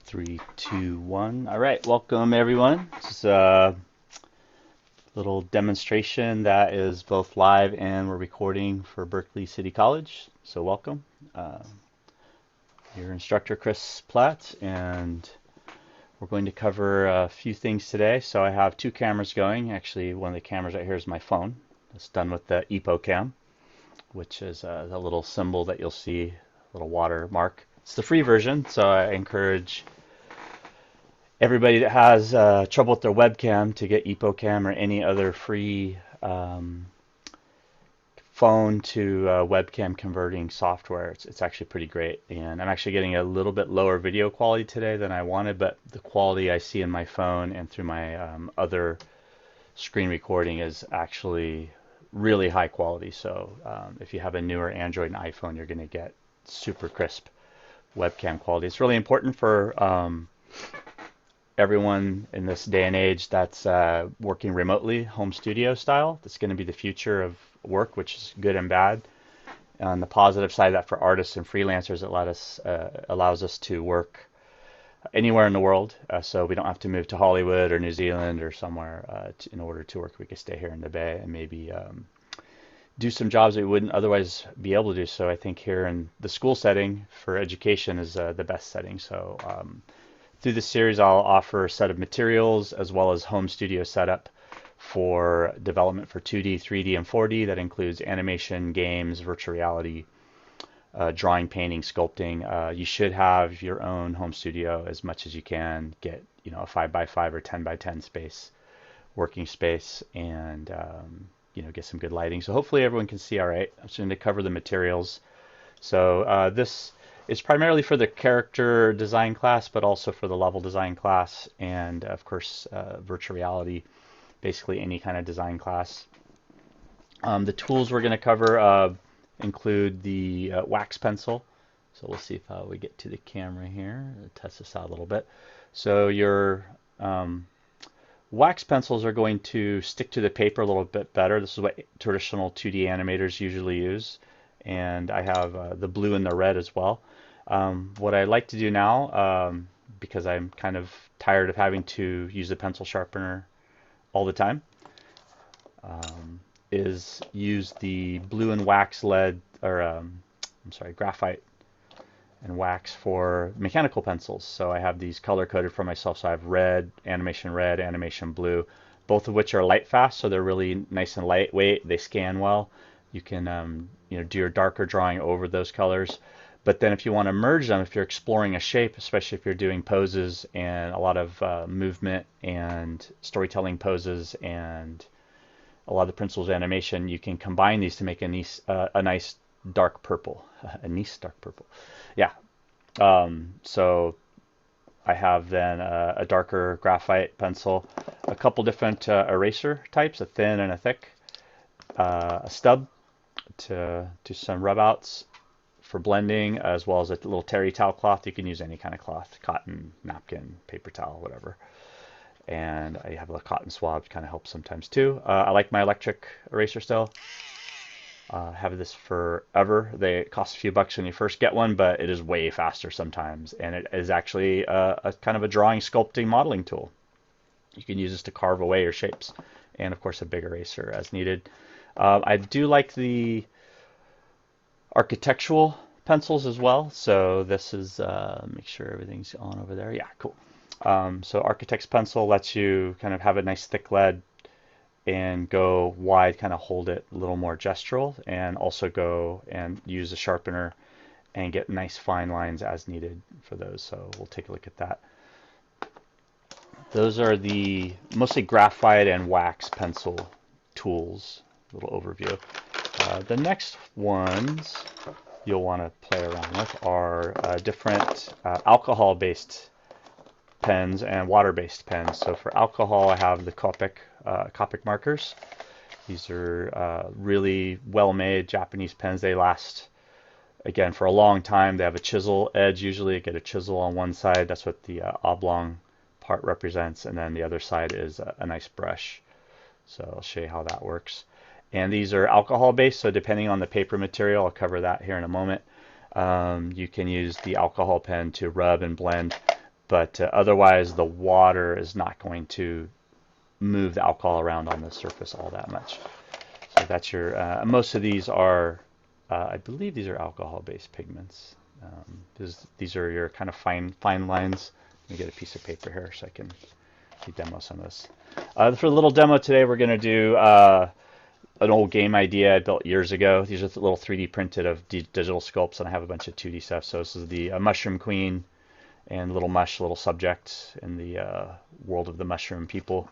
Three, two, one. All right, welcome everyone. This is a little demonstration that is both live and we're recording for Berkeley City College. So welcome. Uh, your instructor Chris Platt, and we're going to cover a few things today. So I have two cameras going. Actually, one of the cameras right here is my phone. It's done with the EPO cam, which is the little symbol that you'll see, a little watermark. It's the free version, so I encourage everybody that has trouble with their webcam to get EpoCam or any other free phone to webcam converting software. It's actually pretty great, and I'm actually getting a little bit lower video quality today than I wanted, but the quality I see in my phone and through my other screen recording is actually really high quality. So if you have a newer Android and iPhone, you're going to get super crisp webcam quality. It's really important for everyone in this day and age that's working remotely, home studio style. That's going to be the future of work, which is good and bad. On the positive side, that for artists and freelancers, it allows us to work anywhere in the world. So we don't have to move to Hollywood or New Zealand or somewhere in order to work. We can stay here in the Bay and maybe do some jobs that we wouldn't otherwise be able to do. So I think here in the school setting for education is the best setting. So through this series, I'll offer a set of materials as well as home studio setup for development for 2D, 3D, and 4D. That includes animation, games, virtual reality, drawing, painting, sculpting. You should have your own home studio as much as you can. Get a 5x5 or 10x10 space, working space, and get some good lighting. So hopefully everyone can see all right. I'm just going to cover the materials. So this is primarily for the character design class, but also for the level design class, and of course virtual reality, basically any kind of design class. The tools we're going to cover include the wax pencil. So we'll see if we get to the camera here, test this out a little bit. So your wax pencils are going to stick to the paper a little bit better. This is what traditional 2D animators usually use. And I have the blue and the red as well. What I like to do now, because I'm kind of tired of having to use a pencil sharpener all the time, is use the blue and wax lead, or graphite and wax for mechanical pencils. So I have these color coded for myself. So I have red, animation blue, both of which are light fast, so they're really nice and lightweight. They scan well. You can do your darker drawing over those colors. But then if you want to merge them, if you're exploring a shape, especially if you're doing poses and a lot of movement and storytelling poses and a lot of the principles of animation, you can combine these to make a nice dark purple. A nice dark purple. Yeah. So I have then a darker graphite pencil, a couple different eraser types, a thin and a thick, a stub to do some rub outs for blending, as well as a little terry towel cloth. You can use any kind of cloth, cotton, napkin, paper towel, whatever. And I have a cotton swab to kind of help sometimes too. I like my electric eraser still. Have this forever. They cost a few bucks when you first get one, but it is way faster sometimes. And it is actually a kind of a drawing, sculpting, modeling tool. You can use this to carve away your shapes. And of course a big eraser as needed. I do like the architectural pencils as well. So this is, make sure everything's on over there. Yeah, cool. So Architect's pencil lets you kind of have a nice thick lead and go wide, kind of hold it a little more gestural, and also go and use a sharpener and get nice fine lines as needed for those. So we'll take a look at that. Those are the mostly graphite and wax pencil tools. A little overview. The next ones you'll want to play around with are different alcohol-based pens and water-based pens. So for alcohol, I have the Copic markers. These are really well-made Japanese pens. They last, again, for a long time. They have a chisel edge. Usually you get a chisel on one side. That's what the oblong part represents. And then the other side is a nice brush. So I'll show you how that works. And these are alcohol based, so depending on the paper material, I'll cover that here in a moment. You can use the alcohol pen to rub and blend but otherwise the water is not going to move the alcohol around on the surface all that much. So that's your, most of these are, I believe these are alcohol-based pigments. These are your kind of fine lines. Let me get a piece of paper here so I can demo some of this. For the little demo today, we're going to do an old game idea I built years ago. These are little 3D printed of digital sculpts, and I have a bunch of 2D stuff. So this is the Mushroom Queen and little little subject in the world of the mushroom people,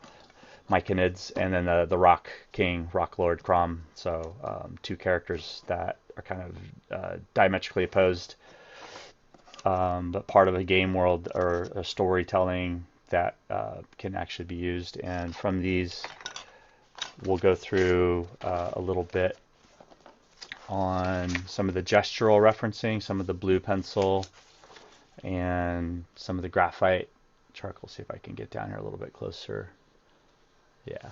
myconids, and then the Rock King, Rock Lord Crom. So two characters that are kind of diametrically opposed, but part of a game world or a storytelling that can actually be used. And from these, we'll go through a little bit on some of the gestural referencing, some of the blue pencil, and some of the graphite charcoal. See if I can get down here a little bit closer. Yeah.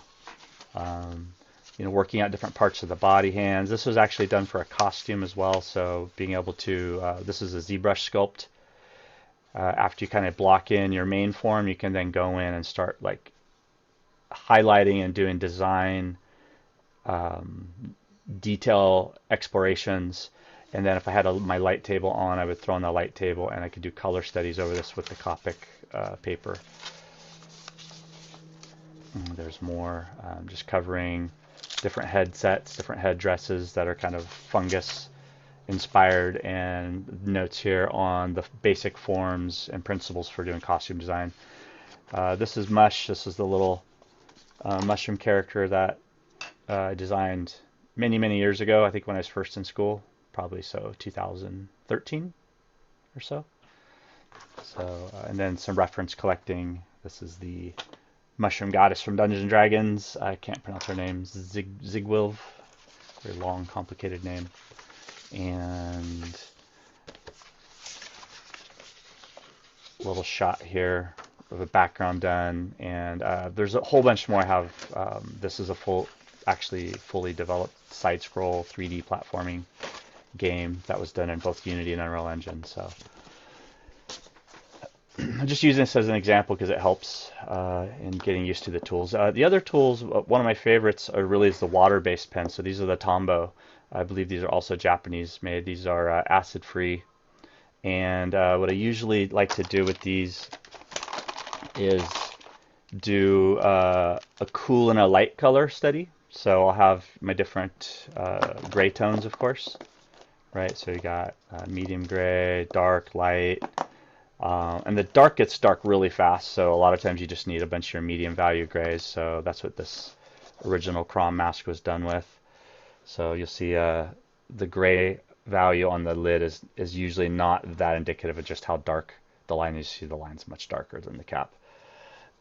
Working out different parts of the body, hands. This was actually done for a costume as well, so being able to, this is a ZBrush sculpt. After you kind of block in your main form, you can then go in and start like highlighting and doing design, detail explorations. And then if I had my light table on, I would throw on the light table and I could do color studies over this with the Copic paper. There's more, just covering different headsets, different headdresses that are kind of fungus inspired, and notes here on the basic forms and principles for doing costume design. This is Mush. This is the little mushroom character that I designed many years ago. I think when I was first in school, probably 2013 or so. And then some reference collecting. This is the mushroom goddess from Dungeons and Dragons. I can't pronounce her name. Zigwilv. Very long, complicated name. And a little shot here of a background done. And there's a whole bunch more I have. This is a fully developed side-scroll 3D platforming game that was done in both Unity and Unreal Engine. So I'm just using this as an example because it helps in getting used to the tools. The other tools, one of my favorites is the water-based pens. So these are the Tombow. I believe these are also Japanese made. These are acid-free. And what I usually like to do with these is do a cool and a light color study. So I'll have my different gray tones, of course. Right, so you got medium gray, dark, light. And the dark gets dark really fast, so a lot of times you just need a bunch of your medium value grays. So that's what this original Crom mask was done with. So you'll see the gray value on the lid is usually not that indicative of just how dark the line is. You see the line's much darker than the cap.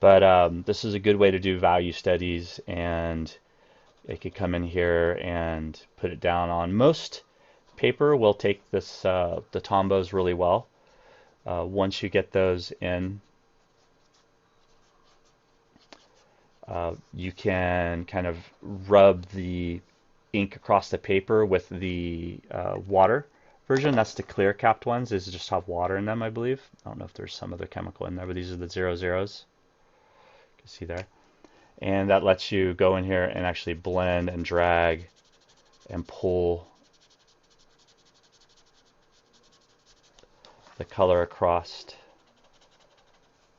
But this is a good way to do value studies, and it could come in here and put it down on most paper. Will take this the Tombows really well. Once you get those in, you can kind of rub the ink across the paper with the water version. That's the clear capped ones. These just have water in them, I believe. I don't know if there's some other chemical in there, but these are the 00s. You can see there. And that lets you go in here and actually blend and drag and pull the color across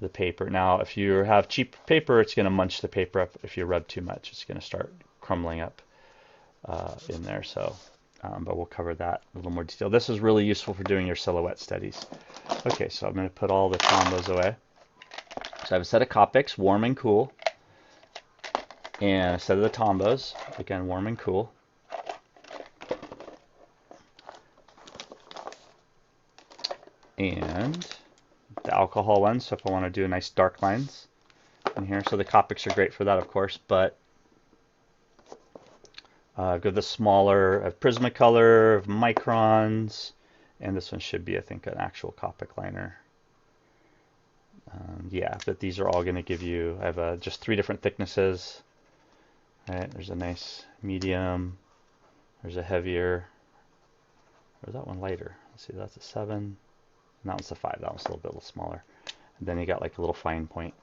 the paper. Now, if you have cheap paper, it's going to munch the paper up. If you rub too much, it's going to start crumbling up in there. So, but we'll cover that in a little more detail. This is really useful for doing your silhouette studies. Okay, so I'm going to put all the Tombows away. So I have a set of Copics, warm and cool, and a set of the Tombows, again, warm and cool. And the alcohol one, so if I want to do nice dark lines in here. So the Copics are great for that, of course, but I've got the smaller Prismacolor of microns, and this one should be, I think, an actual Copic liner. Yeah, but these are all going to give you, I have just 3 different thicknesses. Right, there's a nice medium, there's a heavier, or is that one lighter? Let's see, that's a 7. And that one's a 5. That one's a little bit smaller. Then you got like a little fine point.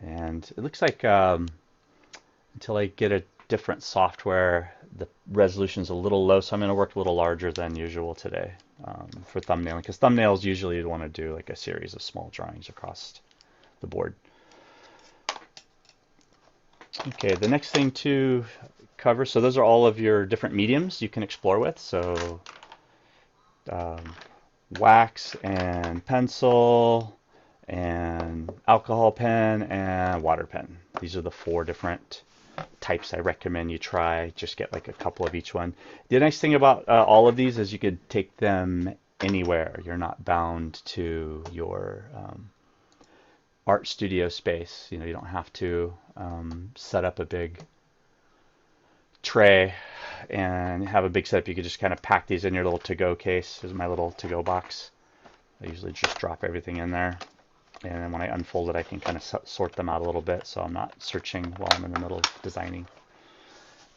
And it looks like until I get a different software, the resolution's a little low, so I'm going to work a little larger than usual today for thumbnailing, because thumbnails usually you'd want to do like a series of small drawings across the board. Okay, the next thing to cover, so those are all of your different mediums you can explore with. So wax and pencil and alcohol pen and water pen. These are the 4 different types I recommend you try. Just get like a couple of each one. The nice thing about all of these is you could take them anywhere. You're not bound to your art studio space. You know, you don't have to set up a big tray and have a big setup. You could just kind of pack these in your little to-go case. This is my little to-go box. I usually just drop everything in there, and then when I unfold it, I can kind of sort them out a little bit, so I'm not searching while I'm in the middle of designing.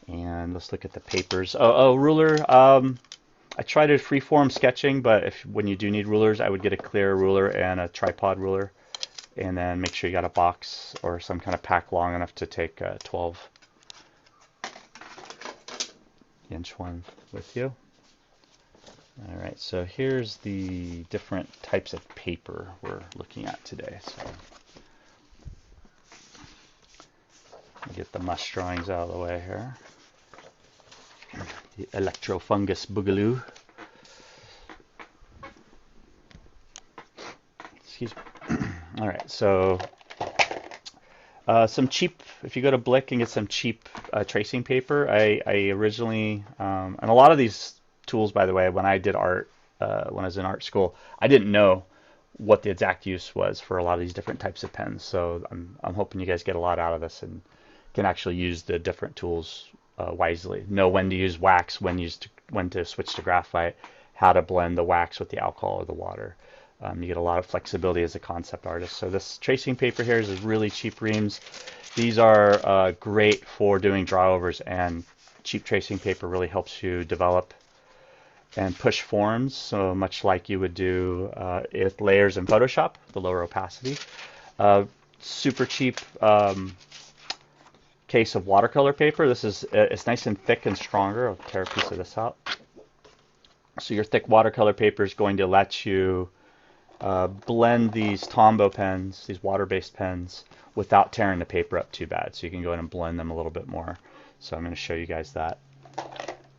And let's look at the papers. Oh, ruler. I tried a freeform sketching, but when you do need rulers, I would get a clear ruler and a tripod ruler, and then make sure you got a box or some kind of pack long enough to take a 12-inch one with you. All right, so here's the different types of paper we're looking at today. So I'll get the mush drawings out of the way here. The electrofungus boogaloo. Excuse me. All right, so some cheap, if you go to Blick and get some cheap tracing paper, I originally, and a lot of these tools, by the way, when I did art, when I was in art school, I didn't know what the exact use was for a lot of these different types of pens. So I'm hoping you guys get a lot out of this and can actually use the different tools wisely. Know when to use wax, when to switch to graphite, how to blend the wax with the alcohol or the water. You get a lot of flexibility as a concept artist. So this tracing paper here is really cheap reams. These are great for doing drawovers, and cheap tracing paper really helps you develop and push forms, so much like you would do with layers in Photoshop, the lower opacity. Super cheap case of watercolor paper. This is it's nice and thick and stronger. I'll tear a piece of this out. So your thick watercolor paper is going to let you blend these Tombow pens, these water-based pens, without tearing the paper up too bad. So you can go in and blend them a little bit more. So I'm going to show you guys that.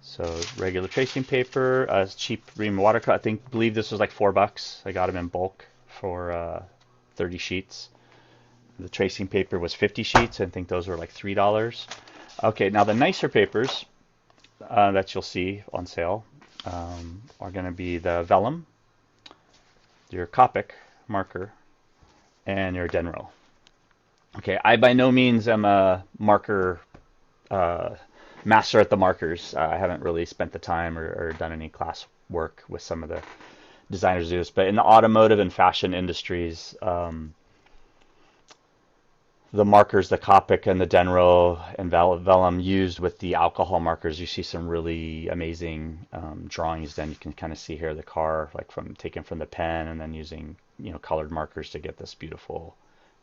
So regular tracing paper, cheap ream watercolor. I believe this was like $4. I got them in bulk for 30 sheets. The tracing paper was 50 sheets. I think those were like $3. Okay, now the nicer papers that you'll see on sale are going to be the vellum, your Copic marker, and your Denro. Okay, I by no means am a marker master at the markers. I haven't really spent the time or done any class work with some of the designers who do this, but in the automotive and fashion industries, the markers, the Copic and the Denro and vellum used with the alcohol markers, you see some really amazing drawings. Then you can kind of see here the car, like taken from the pen, and then using colored markers to get this beautiful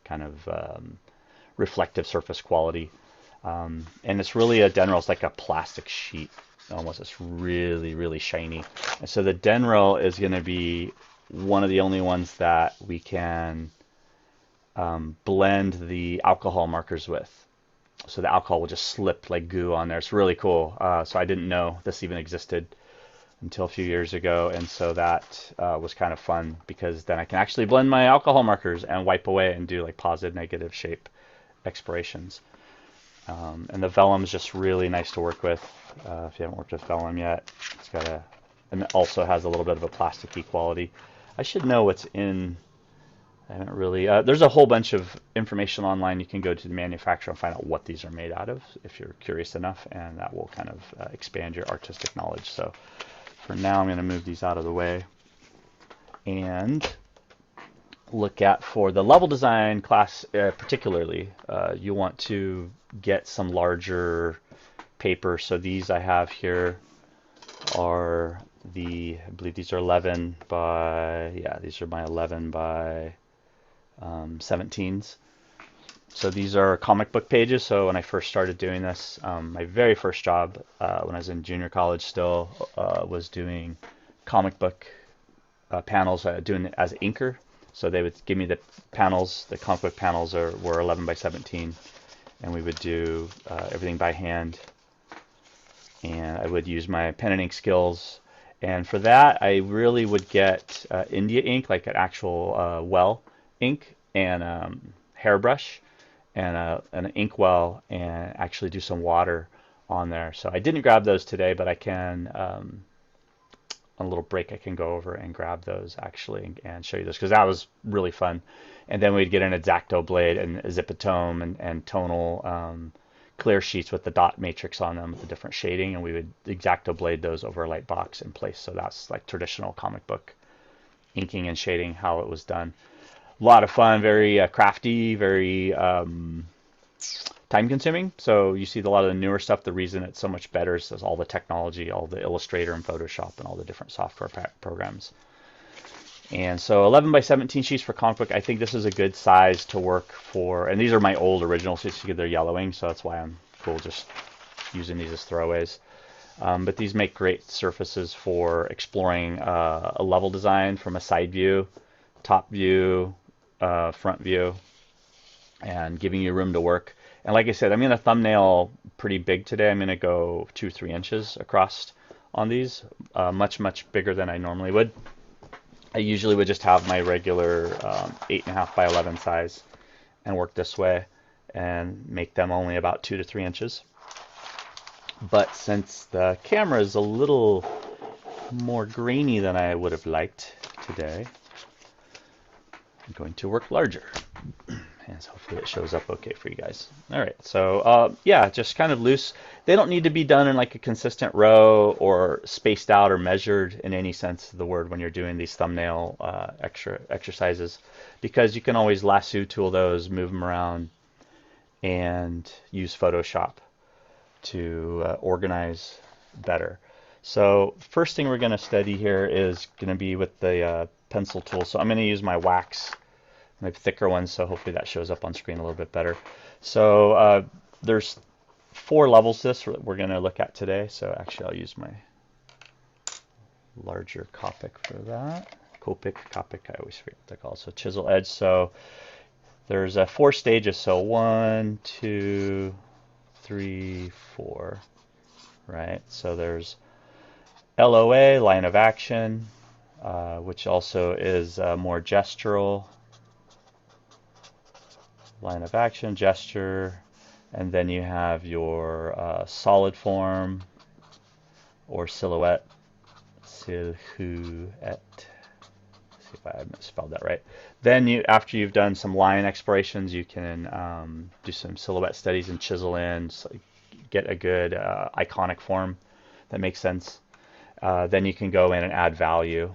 kind of reflective surface quality. And it's really a Denro. It's like a plastic sheet almost. It's really, really shiny. And so the Denro is going to be one of the only ones that we can blend the alcohol markers with. So the alcohol will just slip like goo on there. It's really cool. So I didn't know this even existed until a few years ago, and so that was kind of fun, because then I can actually blend my alcohol markers and wipe away and do like positive, negative shape explorations. And the vellum is just really nice to work with. If you haven't worked with vellum yet, it's got and it also has a little bit of a plasticky quality. I should know what's in. I haven't really. There's a whole bunch of information online. You can go to the manufacturer and find out what these are made out of if you're curious enough, and that will kind of expand your artistic knowledge. So for now, I'm going to move these out of the way and look at, for the level design class particularly, you want to get some larger paper. So these I have here are I believe these are 11 by, yeah, these are my 11 by 17s. So these are comic book pages. So when I first started doing this, my very first job when I was in junior college still was doing comic book panels, doing it as inker. So they would give me the panels, the comic book panels were 11 by 17, and we would do everything by hand. And I would use my pen and ink skills. And for that, I really would get India ink, like an actual well ink, and hairbrush, and an inkwell, and actually do some water on there. So I didn't grab those today, but I can, on a little break, I can go over and grab those actually and show you this, because that was really fun. And then we'd get an X-Acto blade and a zipatome and tonal clear sheets with the dot matrix on them with the different shading, and we would X-Acto blade those over a light box in place. So that's like traditional comic book inking and shading, how it was done. A lot of fun, very crafty, very time consuming. So you see a lot of the newer stuff, the reason it's so much better is all the technology, all the Illustrator and Photoshop and all the different software programs. And so 11 by 17 sheets for comic book, I think this is a good size to work for. And these are my old originals, so you see they're yellowing, so that's why I'm cool just using these as throwaways. But these make great surfaces for exploring a level design from a side view, top view, front view, and giving you room to work. And like I said, I'm going to thumbnail pretty big today. I'm going to go 2-3 inches across on these, much bigger than I normally would. I usually would just have my regular 8.5 by 11 size and work this way and make them only about 2 to 3 inches. But since the camera is a little more grainy than I would have liked today, I'm going to work larger. And so hopefully it shows up okay for you guys. All right, so yeah, just kind of loose. They don't need to be done in like a consistent row or spaced out or measured in any sense of the word when you're doing these thumbnail exercises, because you can always lasso tool those, move them around, and use Photoshop to organize better. So first thing we're going to study here is going to be with the pencil tool. So I'm going to use my wax, my thicker ones, so hopefully that shows up on screen a little bit better. So there's 4 levels to this we're going to look at today. So actually I'll use my larger Copic for that. Copic, I always forget what they're called. So chisel edge. So there's 4 stages. So 1, 2, 3, 4. Right. So there's LOA, line of action, which also is more gestural. Line of action, gesture, and then you have your solid form or silhouette. Silhouette. See if I spelled that right. Then after you've done some line explorations, you can do some silhouette studies and chisel in, so get a good iconic form that makes sense. Then you can go in and add value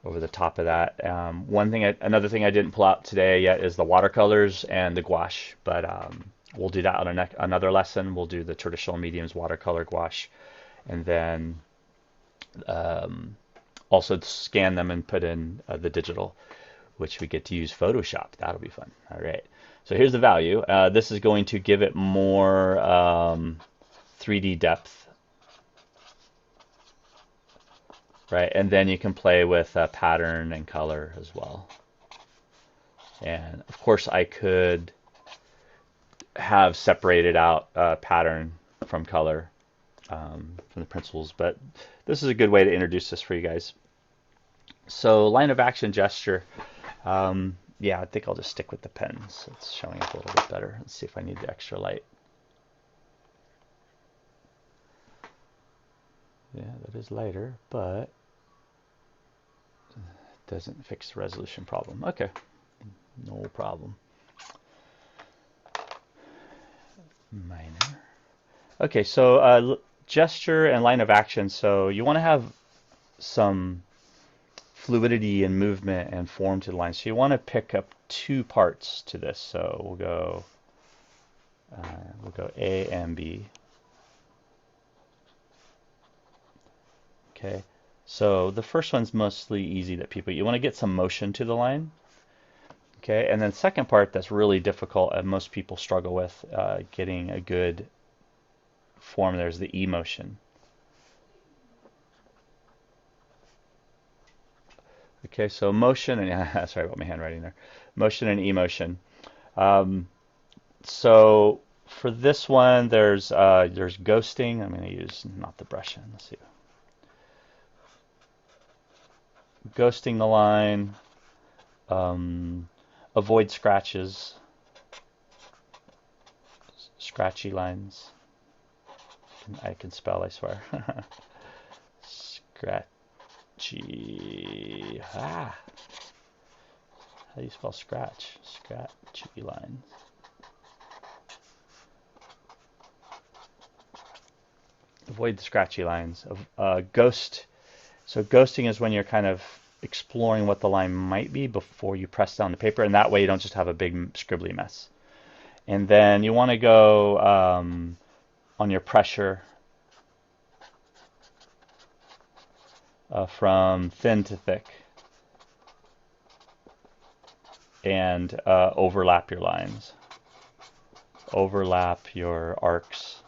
over the top of that. Another thing I didn't pull out today yet is the watercolors and the gouache, but we'll do that on another lesson. We'll do the traditional mediums watercolor gouache, and then also scan them and put in the digital, which we get to use Photoshop. That'll be fun. All right. So here's the value. This is going to give it more 3D depth. Right, and then you can play with pattern and color as well. And of course I could have separated out pattern from color from the principles, but this is a good way to introduce this for you guys. So line of action, gesture. Yeah, I think I'll just stick with the pen, so it's showing up a little bit better. Let's see if I need the extra light. Yeah, that is lighter, but it doesn't fix the resolution problem. Okay, no problem. Minor. Okay, so gesture and line of action. So you want to have some fluidity and movement and form to the line. So you want to pick up 2 parts to this. So we'll go A and B. Okay, so the first one's mostly easy that you want to get some motion to the line. Okay, and then second part that's really difficult and most people struggle with getting a good form, there's the E motion. Okay, so motion and sorry about my handwriting there. Motion and emotion. Um, so for this one, there's ghosting. I'm going to use not the brush in. Let's see. Ghosting the line. Um, avoid scratches. Scratchy lines. I can spell, I swear. Scratchy. Ah. How do you spell scratch? Scratchy lines. Avoid the scratchy lines. Ghost. So ghosting is when you're kind of exploring what the line might be before you press down the paper, and that way you don't just have a big scribbly mess. And then you want to go on your pressure from thin to thick, and overlap your lines. Overlap your arcs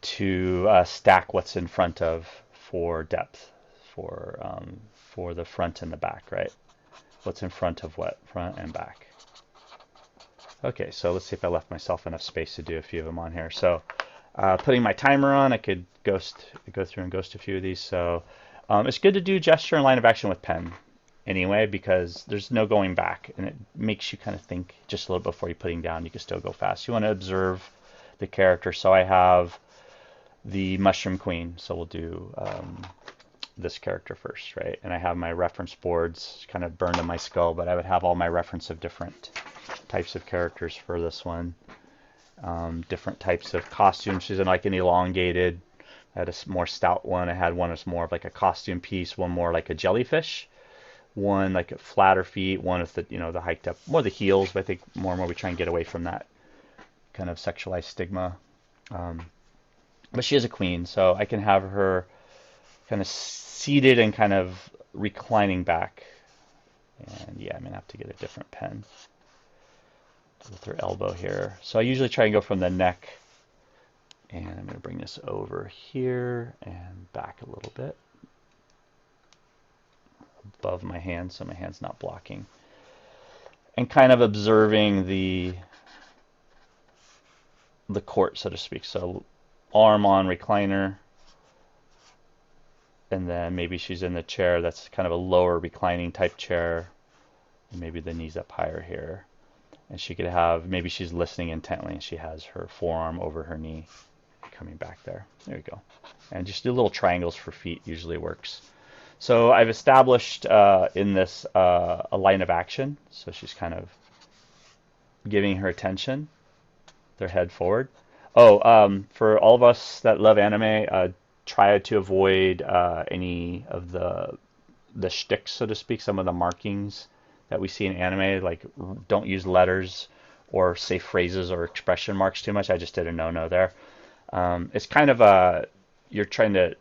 to stack what's in front of for depth, for the front and the back, right? What's in front of what, front and back. Okay, so let's see if I left myself enough space to do a few of them on here. So putting my timer on, I could go through and ghost a few of these. So it's good to do gesture and line of action with pen anyway, because there's no going back, and it makes you kind of think just a little before you're putting down. You can still go fast. You want to observe the character. So I have the Mushroom Queen. So we'll do this character first, right? And I have my reference boards kind of burned in my skull, but I would have all my reference of different types of characters for this one. Different types of costumes. She's in like an elongated. I had a more stout one. I had one that's more of like a costume piece. One more like a jellyfish. One like a flatter feet. One with the the hiked up, more the heels. But I think more and more we try and get away from that kind of sexualized stigma. But she is a queen, so I can have her kind of seated and kind of reclining back. And yeah, I'm gonna have to get a different pen with her elbow here. So I usually try and go from the neck, and I'm going to bring this over here and back a little bit above my hand so my hand's not blocking, and kind of observing the court, so to speak. So arm on recliner, and then maybe she's in the chair that's kind of a lower reclining type chair, and maybe the knees up higher here. And she could have, maybe she's listening intently and she has her forearm over her knee coming back there. There you go. And just do little triangles for feet usually works. So I've established in this a line of action. So she's kind of giving her attention, their head forward. Oh, for all of us that love anime, try to avoid any of the shticks, so to speak, some of the markings that we see in anime. Like, don't use letters or say phrases or expression marks too much. I just did a no-no there. It's kind of you're trying to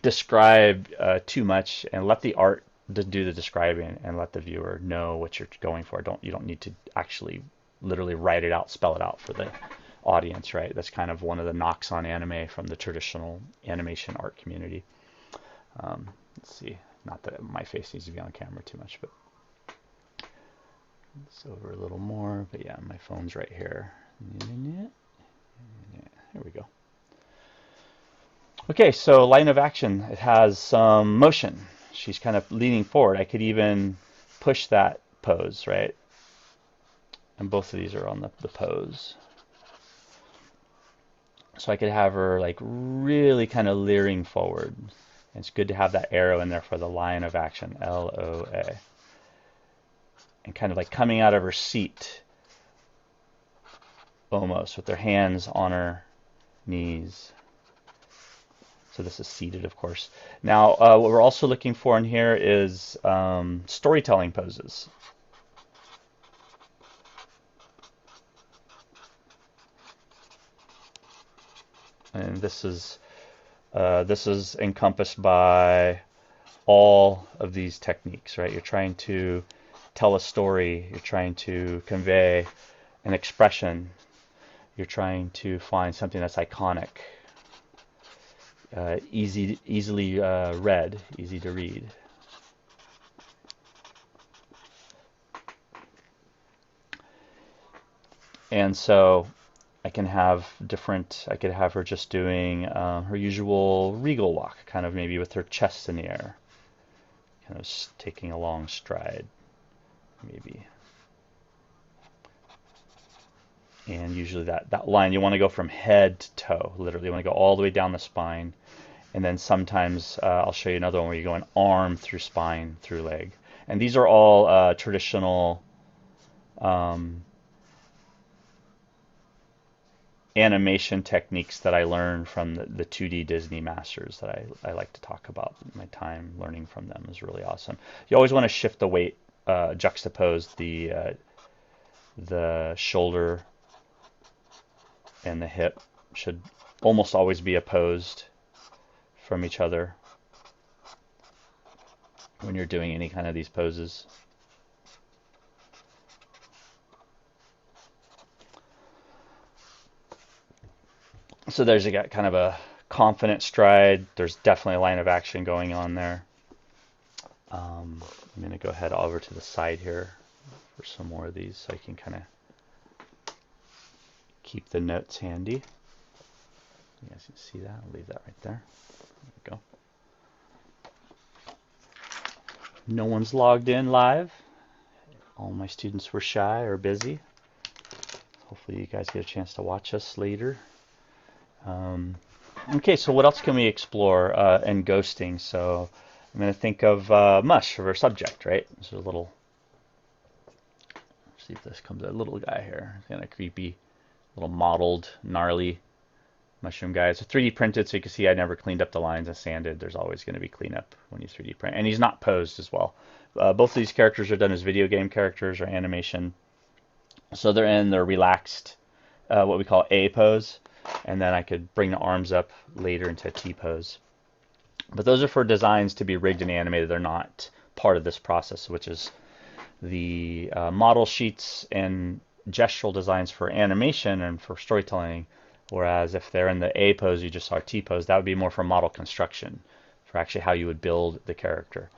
describe too much, and let the art do the describing, and let the viewer know what you're going for. You don't need to actually literally write it out, spell it out for the audience, right? That's kind of one of the knocks on anime from the traditional animation art community. Let's see. Not that my face needs to be on camera too much, but it's over a little more. But yeah, my phone's right here. Here we go. Okay, so line of action. It has some motion. She's kind of leaning forward. I could even push that pose, right? And both of these are on the pose. So I could have her like really kind of leering forward. And it's good to have that arrow in there for the line of action, L-O-A. And kind of like coming out of her seat, almost, with their hands on her knees. So this is seated, of course. Now, what we're also looking for in here is storytelling poses. And this is encompassed by all of these techniques, right? You're trying to tell a story, you're trying to convey an expression, you're trying to find something that's iconic, easily read, easy to read. And so I can have I could have her just doing her usual regal walk, kind of maybe with her chest in the air, kind of taking a long stride, maybe. And usually that line, you want to go from head to toe, literally. You want to go all the way down the spine. And then sometimes I'll show you another one where you go an arm through spine, through leg. And these are all traditional animation techniques that I learned from the 2D Disney masters that I like to talk about. My time learning from them is really awesome. You always want to shift the weight, juxtapose the shoulder and the hip should almost always be opposed from each other when you're doing any kind of these poses. So there's kind of a confident stride. There's definitely a line of action going on there. I'm going to go ahead over to the side here for some more of these so I can kind of keep the notes handy. You guys can see that. I'll leave that right there. There we go. No one's logged in live. All my students were shy or busy. Hopefully you guys get a chance to watch us later. Okay, so what else can we explore in ghosting? So I'm going to think of mush for our subject, right? So a little, see if this comes out, a little guy here, kind of creepy, little mottled, gnarly mushroom guy. It's 3D printed, so you can see I never cleaned up the lines and sanded. There's always going to be cleanup when you 3D print. And he's not posed as well. Both of these characters are done as video game characters or animation. So they're relaxed, what we call A pose. And then I could bring the arms up later into T pose. But those are for designs to be rigged and animated. They're not part of this process, which is the model sheets and gestural designs for animation and for storytelling. Whereas if they're in the A pose, you just saw T pose, that would be more for model construction, for actually how you would build the character.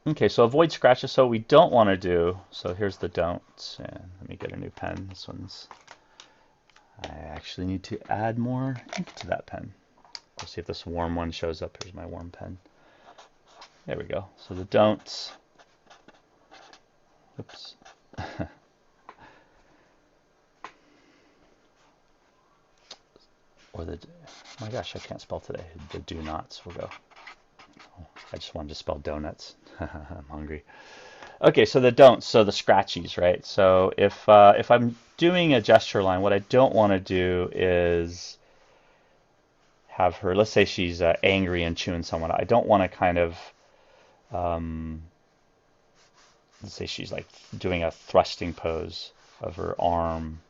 Okay, so avoid scratches. So what we don't want to do, so here's the don'ts. And let me get a new pen. This one's, I actually need to add more ink to that pen. We'll see if this warm one shows up. Here's my warm pen. There we go. So the don'ts. Oops. Or my gosh, I can't spell today. The do nots will go. Oh, I just wanted to spell donuts. I'm hungry. Okay, so the don'ts, so the scratchies, right? So if I'm doing a gesture line, what I don't want to do is have her, let's say she's angry and chewing someone. I don't want to kind of, let's say she's like doing a thrusting pose of her arm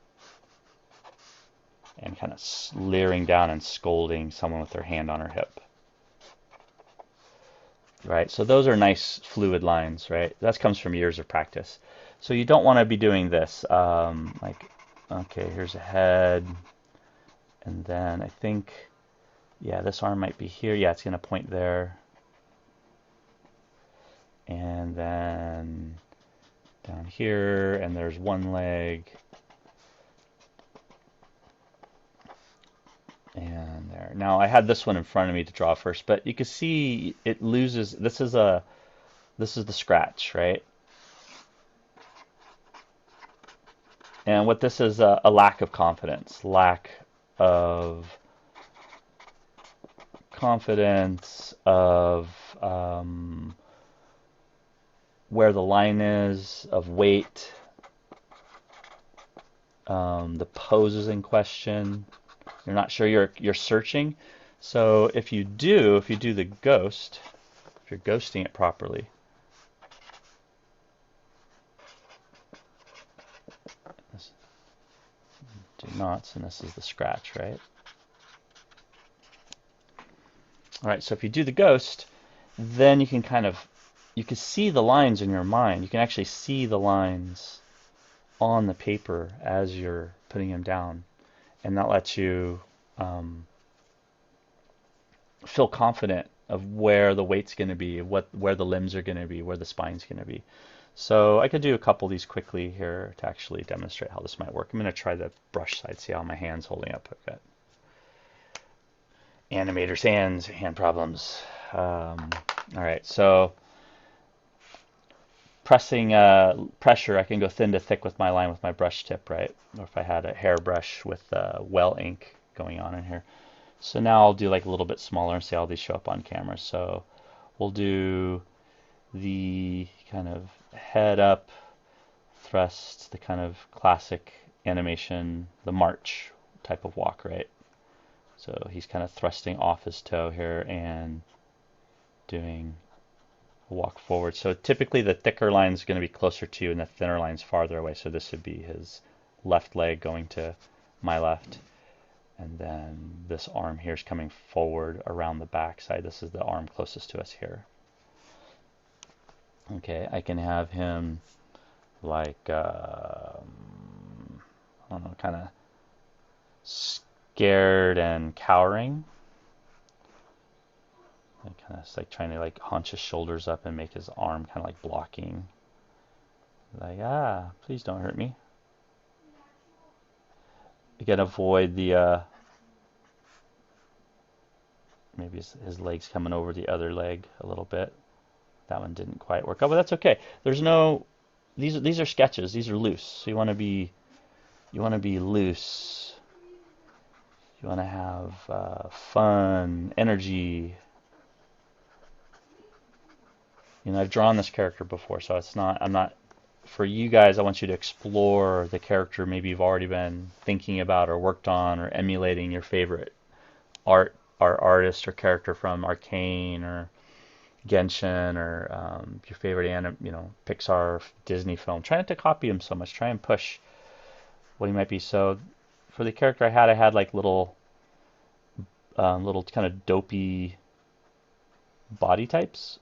and kind of leering down and scolding someone with their hand on her hip. Right, so those are nice fluid lines, right? That comes from years of practice. So you don't want to be doing this, like, okay, here's a head, and then I think, yeah, this arm might be here. Yeah, it's going to point there. And then down here, and there's one leg. And there. Now I had this one in front of me to draw first, but you can see it loses. This is the scratch, right? And what this is a lack of confidence, of where the line is, of weight, the poses in question. You're not sure, you're searching. So if you do the ghost, if you're ghosting it properly, do knots, and this is the scratch, right? All right, so if you do the ghost, then you can you can see the lines in your mind. You can actually see the lines on the paper as you're putting them down, and that lets you feel confident of where the weight's going to be, where the limbs are going to be, where the spine's going to be. So I could do a couple of these quickly here to actually demonstrate how this might work. I'm going to try the brush side, see how my hand's holding up. I've got animator's hands, hand problems. All right, so pressing pressure, I can go thin to thick with my line with my brush tip, right? Or if I had a hairbrush with well ink going on in here. So now I'll do like a little bit smaller and see how these show up on camera. So we'll do the kind of head up thrust, the kind of classic animation, the march type of walk, right? So he's kind of thrusting off his toe here and doing a walk forward. So typically the thicker line is going to be closer to you and the thinner line is farther away. So this would be his left leg going to my left. And then this arm here is coming forward around the back side. This is the arm closest to us here. Okay, I can have him like, I don't know, kind of scared and cowering. And kind of like trying to like hunch his shoulders up and make his arm kind of like blocking. Like, please don't hurt me. You gotta avoid the, maybe his leg's coming over the other leg a little bit. That one didn't quite work out, but that's okay. There's no, these are sketches. These are loose. So you want to be loose. You want to have fun, energy. You know, I've drawn this character before, so for you guys, I want you to explore the character maybe you've already been thinking about or worked on or emulating your favorite artist or character from Arcane or Genshin or your favorite Pixar, Disney film. Try not to copy him so much. Try and push what he might be. So for the character I had like little kind of dopey body types.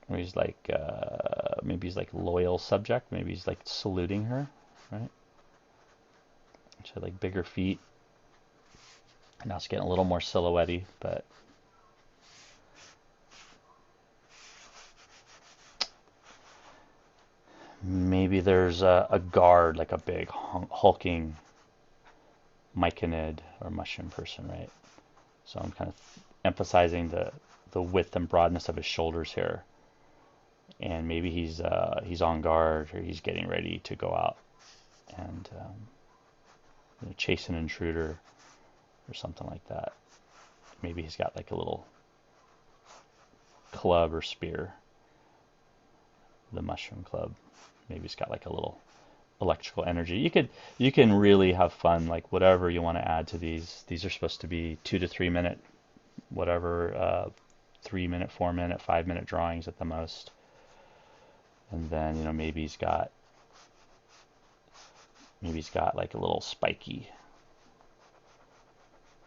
Where he's like, maybe he's like loyal subject. Maybe he's like saluting her, right? She had like bigger feet. Now it's getting a little more silhouette-y, but maybe there's a guard, like a big hulking myconid or mushroom person, right? So I'm kind of emphasizing the width and broadness of his shoulders here. And maybe he's on guard or he's getting ready to go out and chase an intruder or something like that. Maybe he's got like a little club or spear, the mushroom club. Maybe he's got like a little electrical energy. You can really have fun, like whatever you want to add to these. These are supposed to be 2 to 3 minute, whatever, 3 minute, 4 minute, 5 minute drawings at the most. And then, maybe he's got like a little spiky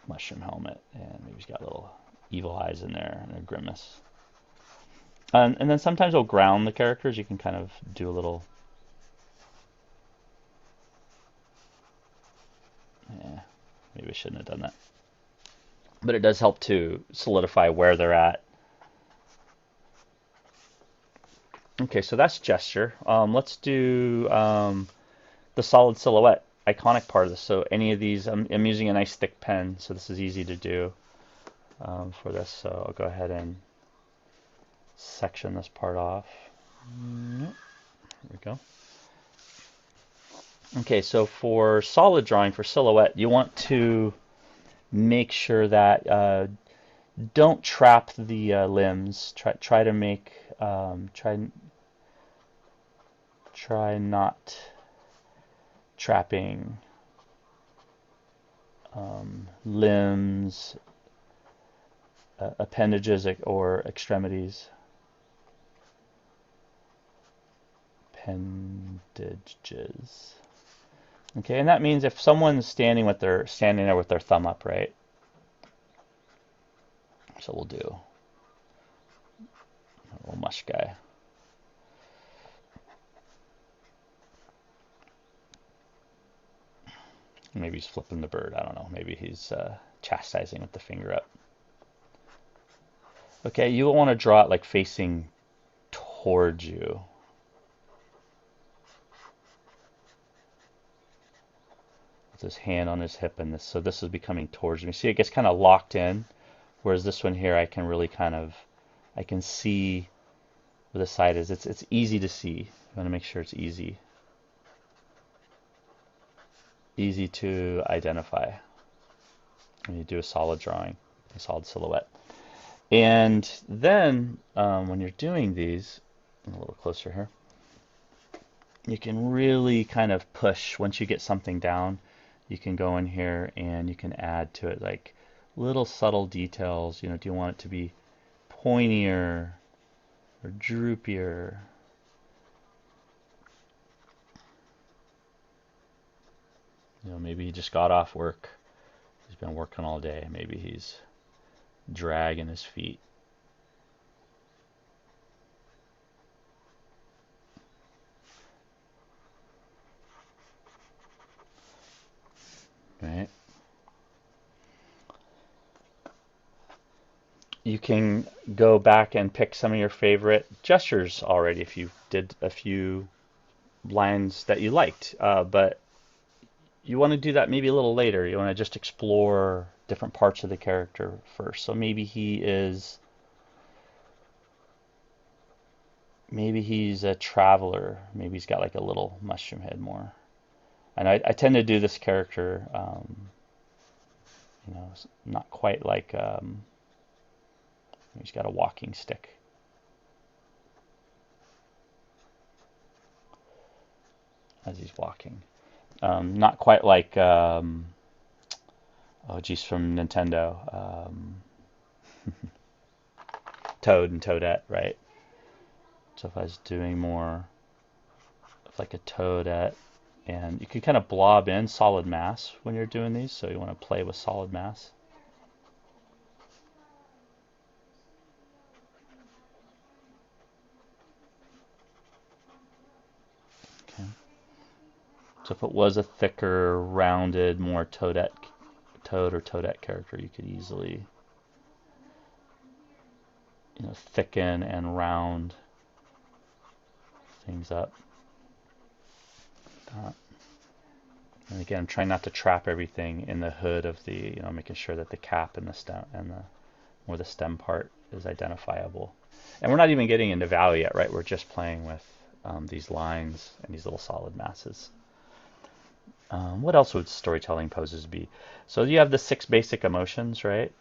mushroom helmet, and maybe he's got little evil eyes in there and a grimace. And then sometimes we'll ground the characters. You can kind of do a little, maybe I shouldn't have done that. But it does help to solidify where they're at. Okay, so that's gesture. Let's do the solid silhouette, iconic part of this. So any of these, I'm using a nice thick pen, so this is easy to do for this. So I'll go ahead and section this part off. There we go. Okay, so for solid drawing, for silhouette, you want to make sure that don't trap the limbs. Try to make try not trapping limbs, appendages or extremities. Appendages. Okay, and that means if someone's standing there with their thumb up, right? So we'll do Little mush guy. Maybe he's flipping the bird. I don't know. Maybe he's chastising with the finger up. Okay, you want to draw it like facing towards you. With his hand on his hip and this, so this is becoming towards me. See, it gets kind of locked in, whereas this one here, I can really I can see where the side is. It's easy to see. You want to make sure it's easy. Easy to identify when you do a solid drawing, a solid silhouette. And then when you're doing these, a little closer here, you can really kind of push. Once you get something down, you can go in here and you can add to it like little subtle details. Do you want it to be pointier or droopier? Maybe he just got off work. He's been working all day. Maybe he's dragging his feet. Right? You can go back and pick some of your favorite gestures already if you did a few lines that you liked, but you want to do that maybe a little later. You want to just explore different parts of the character first. So maybe he's a traveler. Maybe he's got like a little mushroom head more. And I tend to do this character, not quite like he's got a walking stick. As he's walking. Not quite like, from Nintendo. Toad and Toadette, right? So if I was doing more of like a Toadette, and you can kind of blob in solid mass when you're doing these, so you want to play with solid mass. Okay. So if it was a thicker, rounded, more Toad or Toadette character, you could easily thicken and round things up. And again, I'm trying not to trap everything in the hood of the, making sure that the cap and the stem and the stem part is identifiable. And we're not even getting into value yet, right? We're just playing with these lines and these little solid masses. What else would storytelling poses be? So you have the 6 basic emotions, right?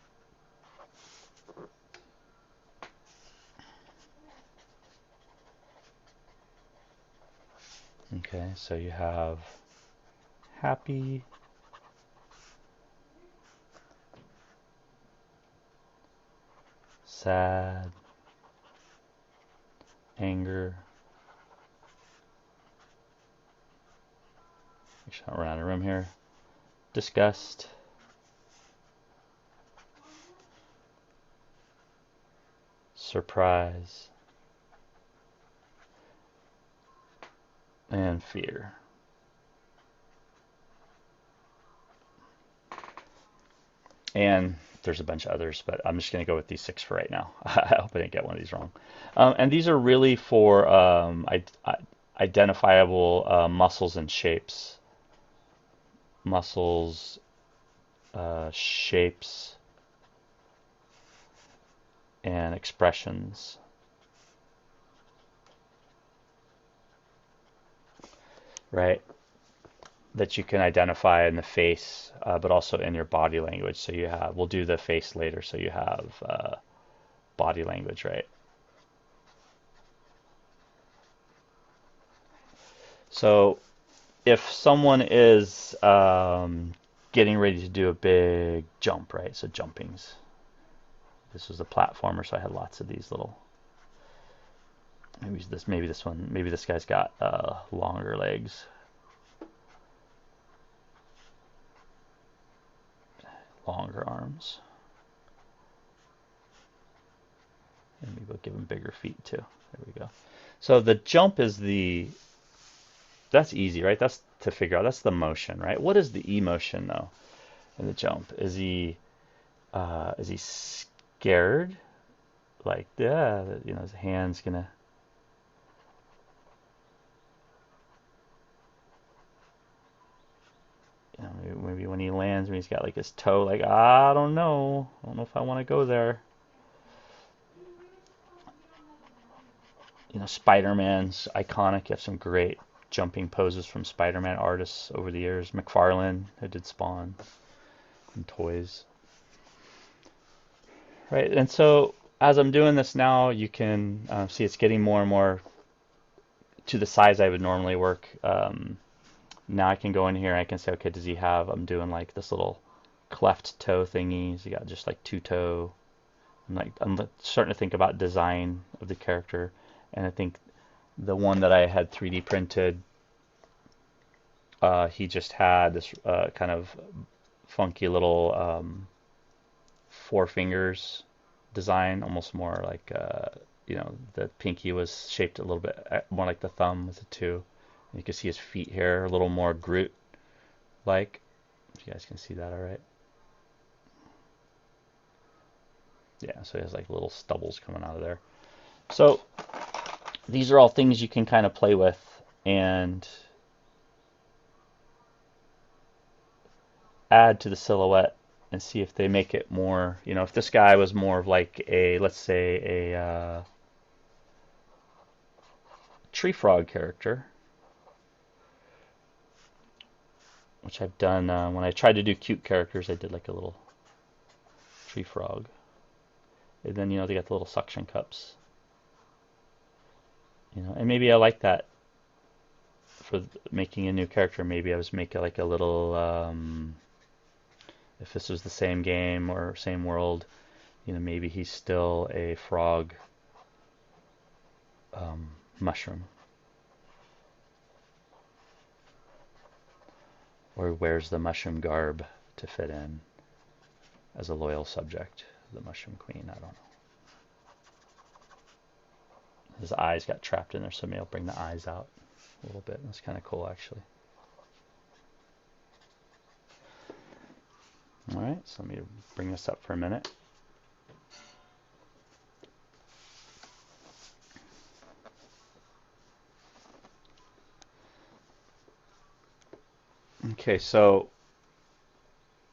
Okay, so you have happy, sad, anger. Make sure I don't run out of room here. Disgust, surprise, and fear. And there's a bunch of others, but I'm just going to go with these 6 for right now. I hope I didn't get one of these wrong. And these are really for identifiable muscles and shapes. Muscles, shapes, and expressions. Right? That you can identify in the face, but also in your body language. So we'll do the face later, so you have body language, right? So if someone is getting ready to do a big jump, right? So jumpings. This was a platformer, so I had lots of these little. Maybe this one. Maybe this guy's got longer legs. Longer arms. And maybe we'll give him bigger feet too. There we go. So the jump is that's easy, right? That's to figure out. That's the motion, right? What is the emotion though in the jump? Is he scared? Like, yeah, his hand's gonna. Maybe when he lands, when he's got like his toe, like, I don't know if I want to go there. Spider-Man's iconic. You have some great jumping poses from Spider-Man artists over the years. McFarlane, who did Spawn and toys. Right, and so as I'm doing this now, you can see it's getting more and more to the size I would normally work. Now I can go in here and I can say, okay, does he have, I'm doing like this little cleft toe thingy. So you got just like two toe. I'm starting to think about design of the character. And I think the one that I had 3D printed, he just had this kind of funky little four fingers design, almost more like the pinky was shaped a little bit more like the thumb with the two. And you can see his feet here, a little more Groot like. If you guys can see that all right. Yeah, so he has like little stubbles coming out of there. So these are all things you can kind of play with and add to the silhouette and see if they make it more, if this guy was more of like let's say a tree frog character, which I've done when I tried to do cute characters, I did like a little tree frog. And then, they got the little suction cups. And maybe I like that for making a new character. Maybe I was making like a little, if this was the same game or same world, maybe he's still a frog mushroom. Or wears the mushroom garb to fit in as a loyal subject of the Mushroom Queen. I don't know. His eyes got trapped in there, so maybe I'll bring the eyes out a little bit. That's kind of cool, actually. All right, so let me bring this up for a minute. Okay, so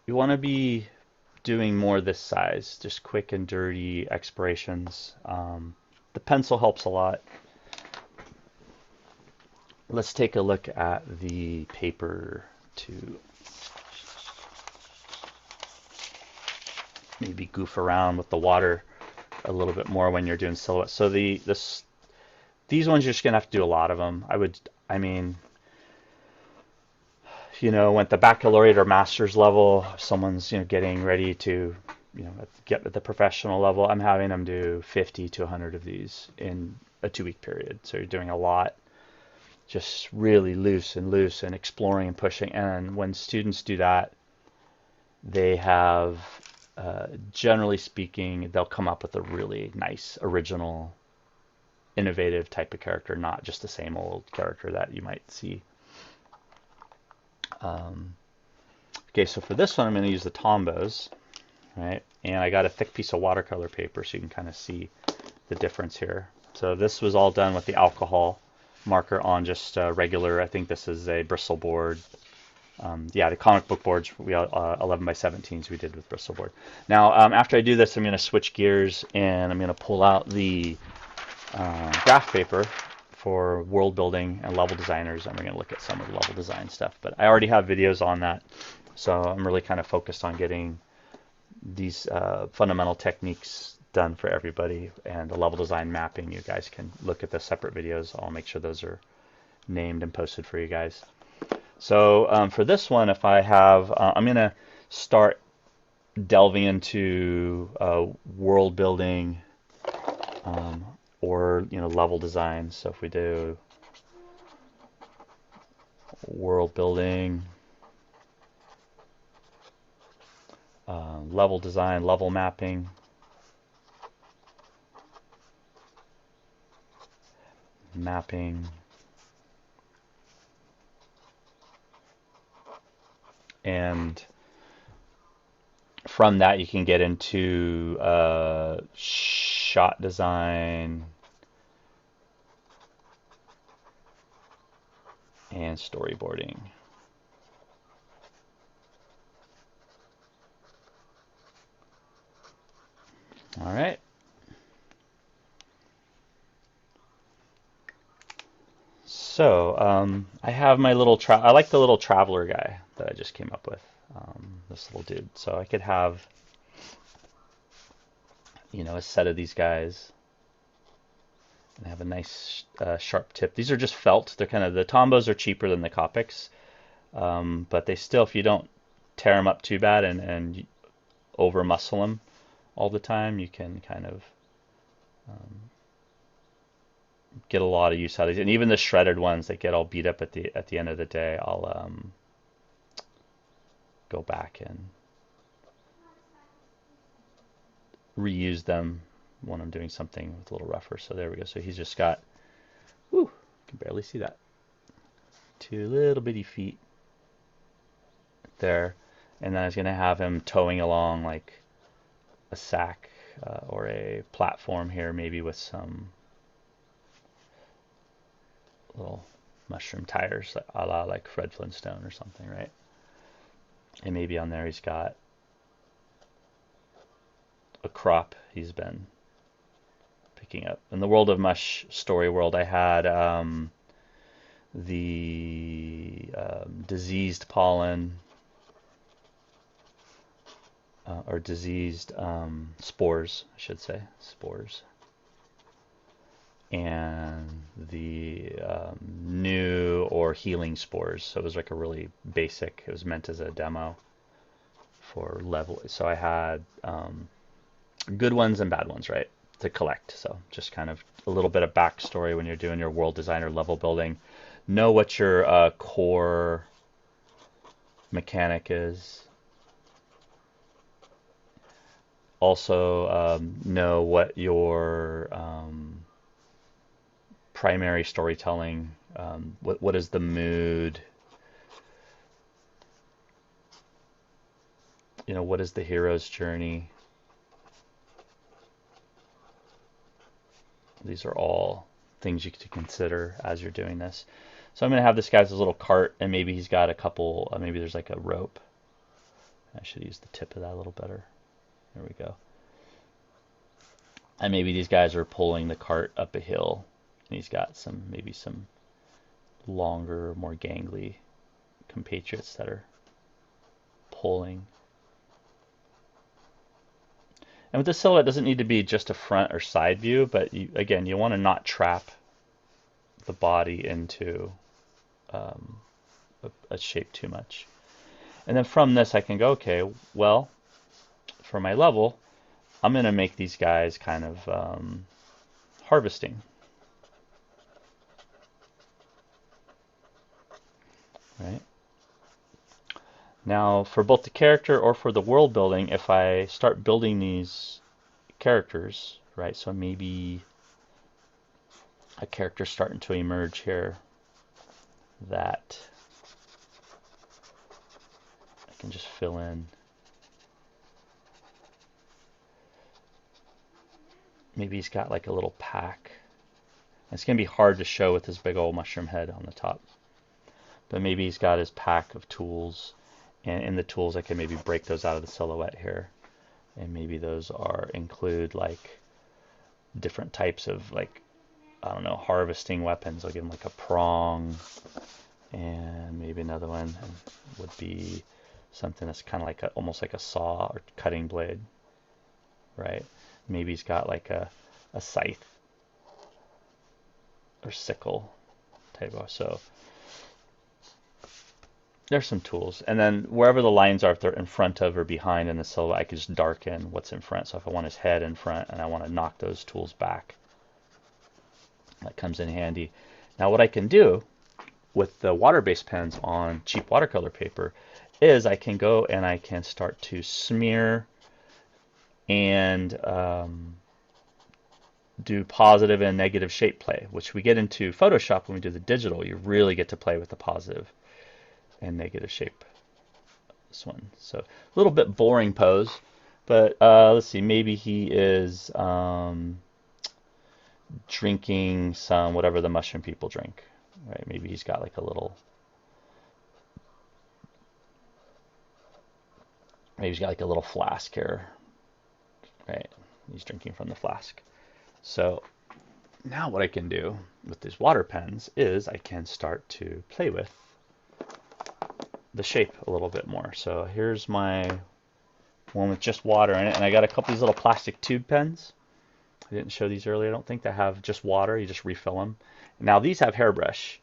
you want to be doing more this size, just quick and dirty explorations. The pencil helps a lot. Let's take a look at the paper to maybe goof around with the water a little bit more when you're doing silhouettes. So these ones you're just gonna have to do a lot of them. I mean, at the baccalaureate or master's level, if someone's getting ready to get at the professional level, I'm having them do 50 to 100 of these in a 2-week period. So you're doing a lot, just really loose and exploring and pushing. And when students do that, they have, generally speaking, they'll come up with a really nice, original, innovative type of character, not just the same old character that you might see. Okay, so for this one, I'm going to use the Tombows, right? And I got a thick piece of watercolor paper so you can kind of see the difference here. So this was all done with the alcohol marker on just regular, I think this is a bristle board. Yeah, the comic book boards, we 11 by 17s we did with bristle board. Now, after I do this, I'm going to switch gears and I'm going to pull out the graph paper for world building and level designers, and we're going to look at some of the level design stuff. But I already have videos on that, so I'm really kind of focused on getting these fundamental techniques done for everybody, and the level design mapping. You guys can look at the separate videos. I'll make sure those are named and posted for you guys. So for this one, if I have, I'm going to start delving into world building or level design. So if we do world building, level design, level mapping, mapping, and from that you can get into shot design and storyboarding. All right. So I have my little I like the little traveler guy that I just came up with. This little dude. So I could have, you know, a set of these guys and have a nice sharp tip. These are just felt. They're kind of, the Tombos are cheaper than the Copics, but they still, if you don't tear them up too bad and over muscle them all the time, you can kind of get a lot of use out of these. And even the shredded ones that get all beat up at the end of the day, I'll go back and reuse them when I'm doing something with a little rougher. So there we go. So he's just got, whew, can barely see that, 2 little bitty feet there. And then I was going to have him towing along like a sack or a platform here, maybe with some little mushroom tires, a la like Fred Flintstone or something, right? And maybe on there he's got a crop he's been picking up. In the World of Mush story world, I had the diseased pollen or diseased spores, I should say, spores, and the new or healing spores. So it was like a really basic, it was meant as a demo for level. So I had good ones and bad ones, right, to collect. So just kind of a little bit of backstory when you're doing your world design or level building. Know what your core mechanic is. Also know what your primary storytelling, what is the mood, you know, what is the hero's journey. These are all things you to consider as you're doing this. So I'm going to have this guy's little cart, and maybe he's got a couple, maybe there's like a rope. I should use the tip of that a little better. There we go. And maybe these guys are pulling the cart up a hill, and he's got some, maybe some longer, more gangly compatriots that are pulling. And with the silhouette, it doesn't need to be just a front or side view, but you, again, you want to not trap the body into a shape too much. And then from this, I can go, okay, well, for my level, I'm going to make these guys kind of harvesting. Right? Now, for both the character or for the world building, if I start building these characters, right, so maybe a character starting to emerge here that I can just fill in. Maybe he's got like a little pack. It's going to be hard to show with his big old mushroom head on the top. But maybe he's got his pack of tools. And in the tools, I can maybe break those out of the silhouette here. And maybe those include like different types of, like, I don't know, harvesting weapons. I'll give him like a prong. And maybe another one would be something that's kind of like almost like a saw or cutting blade. Right? Maybe he's got like a scythe or sickle type of. So there's some tools. And then wherever the lines are, if they're in front of or behind in the silhouette, I can just darken what's in front. So if I want his head in front and I want to knock those tools back, that comes in handy. Now what I can do with the water-based pens on cheap watercolor paper is I can go and I can start to smear and do positive and negative shape play, which we get into Photoshop when we do the digital. You really get to play with the positive and negative shape. This one. So a little bit boring pose, but let's see. Maybe he is drinking some whatever the mushroom people drink, right? Maybe he's got like a little. Maybe he's got like a little flask here, right? He's drinking from the flask. So now what I can do with these water pens is I can start to play with the shape a little bit more. So here's my one with just water in it, and I got a couple of these little plastic tube pens. I didn't show these earlier. I don't think they have just water. You just refill them. Now these have hairbrush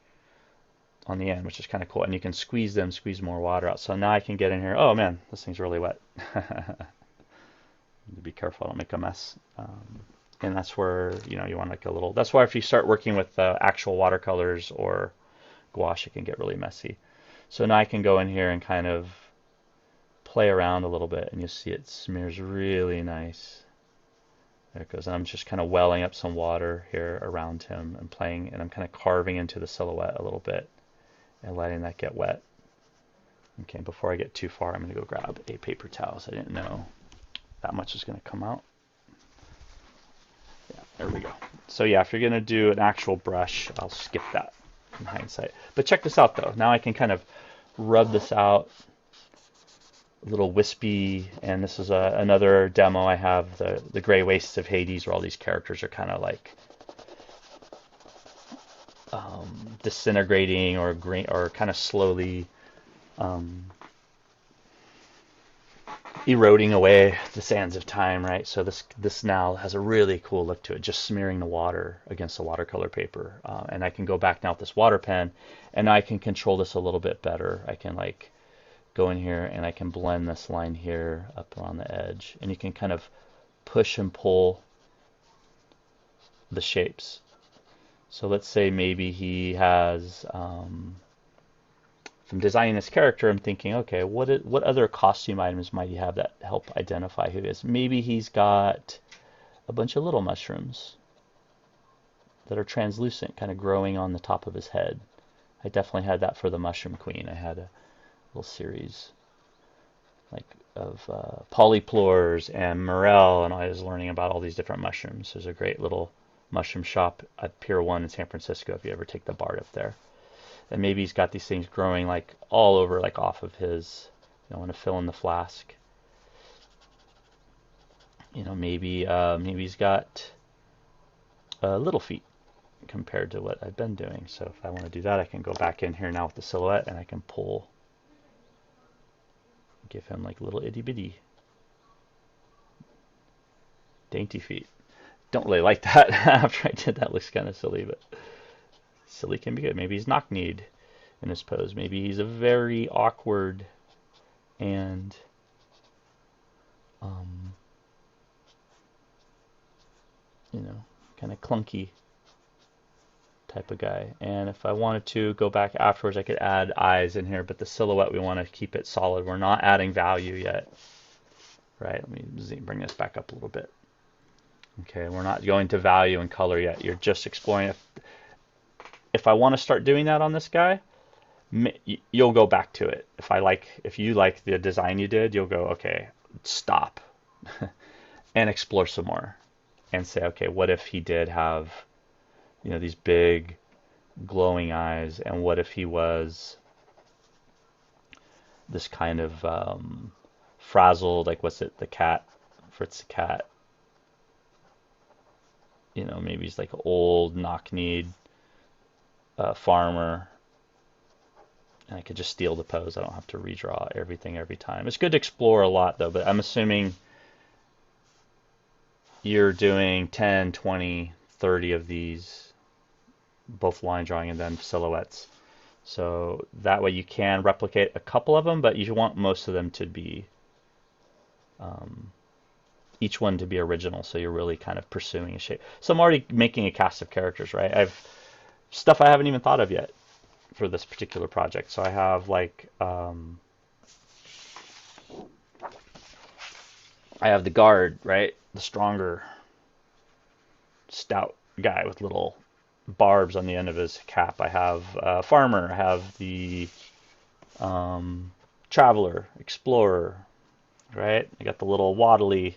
on the end, which is kind of cool, and you can squeeze them, squeeze more water out. So now I can get in here. Oh man, this thing's really wet. Be careful, I don't make a mess. And that's where you want like a little. That's why if you start working with actual watercolors or gouache, it can get really messy. So now I can go in here and kind of play around a little bit, and you'll see it smears really nice. There it goes. And I'm just kind of welling up some water here around him and playing, and I'm kind of carving into the silhouette a little bit and letting that get wet. Okay, before I get too far, I'm going to go grab a paper towel. So I didn't know that much is going to come out. Yeah, there we go. So yeah, if you're going to do an actual brush, I'll skip that in hindsight. But check this out though. Now I can kind of rub this out, a little wispy, and this is another demo I have, the Gray Wastes of Hades, where all these characters are kind of like disintegrating or kind of slowly eroding away the sands of time, right? So this now has a really cool look to it, just smearing the water against the watercolor paper. And I can go back now with this water pen, and I can control this a little bit better. I can like go in here and I can blend this line here up around the edge, and you can kind of push and pull the shapes. So let's say maybe he has, if I'm designing this character, I'm thinking, okay, what other costume items might he have that help identify who he is? Maybe he's got a bunch of little mushrooms that are translucent, kind of growing on the top of his head. I definitely had that for the Mushroom Queen. I had a little series like of polyplores and morel, and I was learning about all these different mushrooms. There's a great little mushroom shop at Pier 1 in San Francisco if you ever take the BART up there. And maybe he's got these things growing like all over, like off of his, I want to fill in the flask. Maybe he's got little feet compared to what I've been doing. So if I want to do that, I can go back in here now with the silhouette, and I can pull, give him like little itty bitty dainty feet. Don't really like that. After I did that, looks kind of silly, but silly can be good. Maybe he's knock-kneed in his pose. Maybe he's a very awkward and kind of clunky type of guy. And if I wanted to go back afterwards, I could add eyes in here, but the silhouette, we want to keep it solid. We're not adding value yet. Right, let me bring this back up a little bit. Okay, we're not going to value and color yet. You're just exploring. If I want to start doing that on this guy, you'll go back to it. If you like the design you did, you'll go, okay, stop and explore some more and say, okay, what if he did have, these big glowing eyes, and what if he was this kind of frazzled, like what's it, the cat, Fritz the cat, maybe he's like an old knock-kneed farmer, and I could just steal the pose. I don't have to redraw everything every time. It's good to explore a lot though, but I'm assuming you're doing 10, 20, 30 of these, both line drawing and then silhouettes. So that way you can replicate a couple of them, but you want most of them to be, each one to be original, so you're really kind of pursuing a shape. So I'm already making a cast of characters, right? I've stuff I haven't even thought of yet for this particular project. So I have like, I have the guard, right? The stronger stout guy with little barbs on the end of his cap. I have a farmer. I have the traveler, explorer, right? I got the little waddly,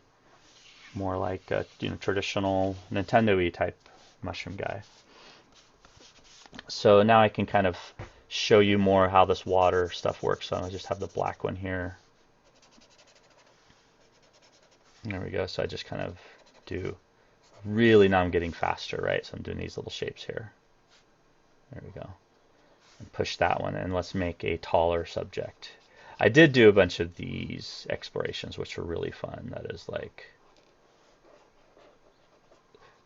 more like a traditional Nintendo-y type mushroom guy. So now I can kind of show you more how this water stuff works. So I'll just have the black one here. There we go. So I just kind of do, really now I'm getting faster, right? So I'm doing these little shapes here. There we go. And push that one, and let's make a taller subject. I did do a bunch of these explorations, which were really fun. That is like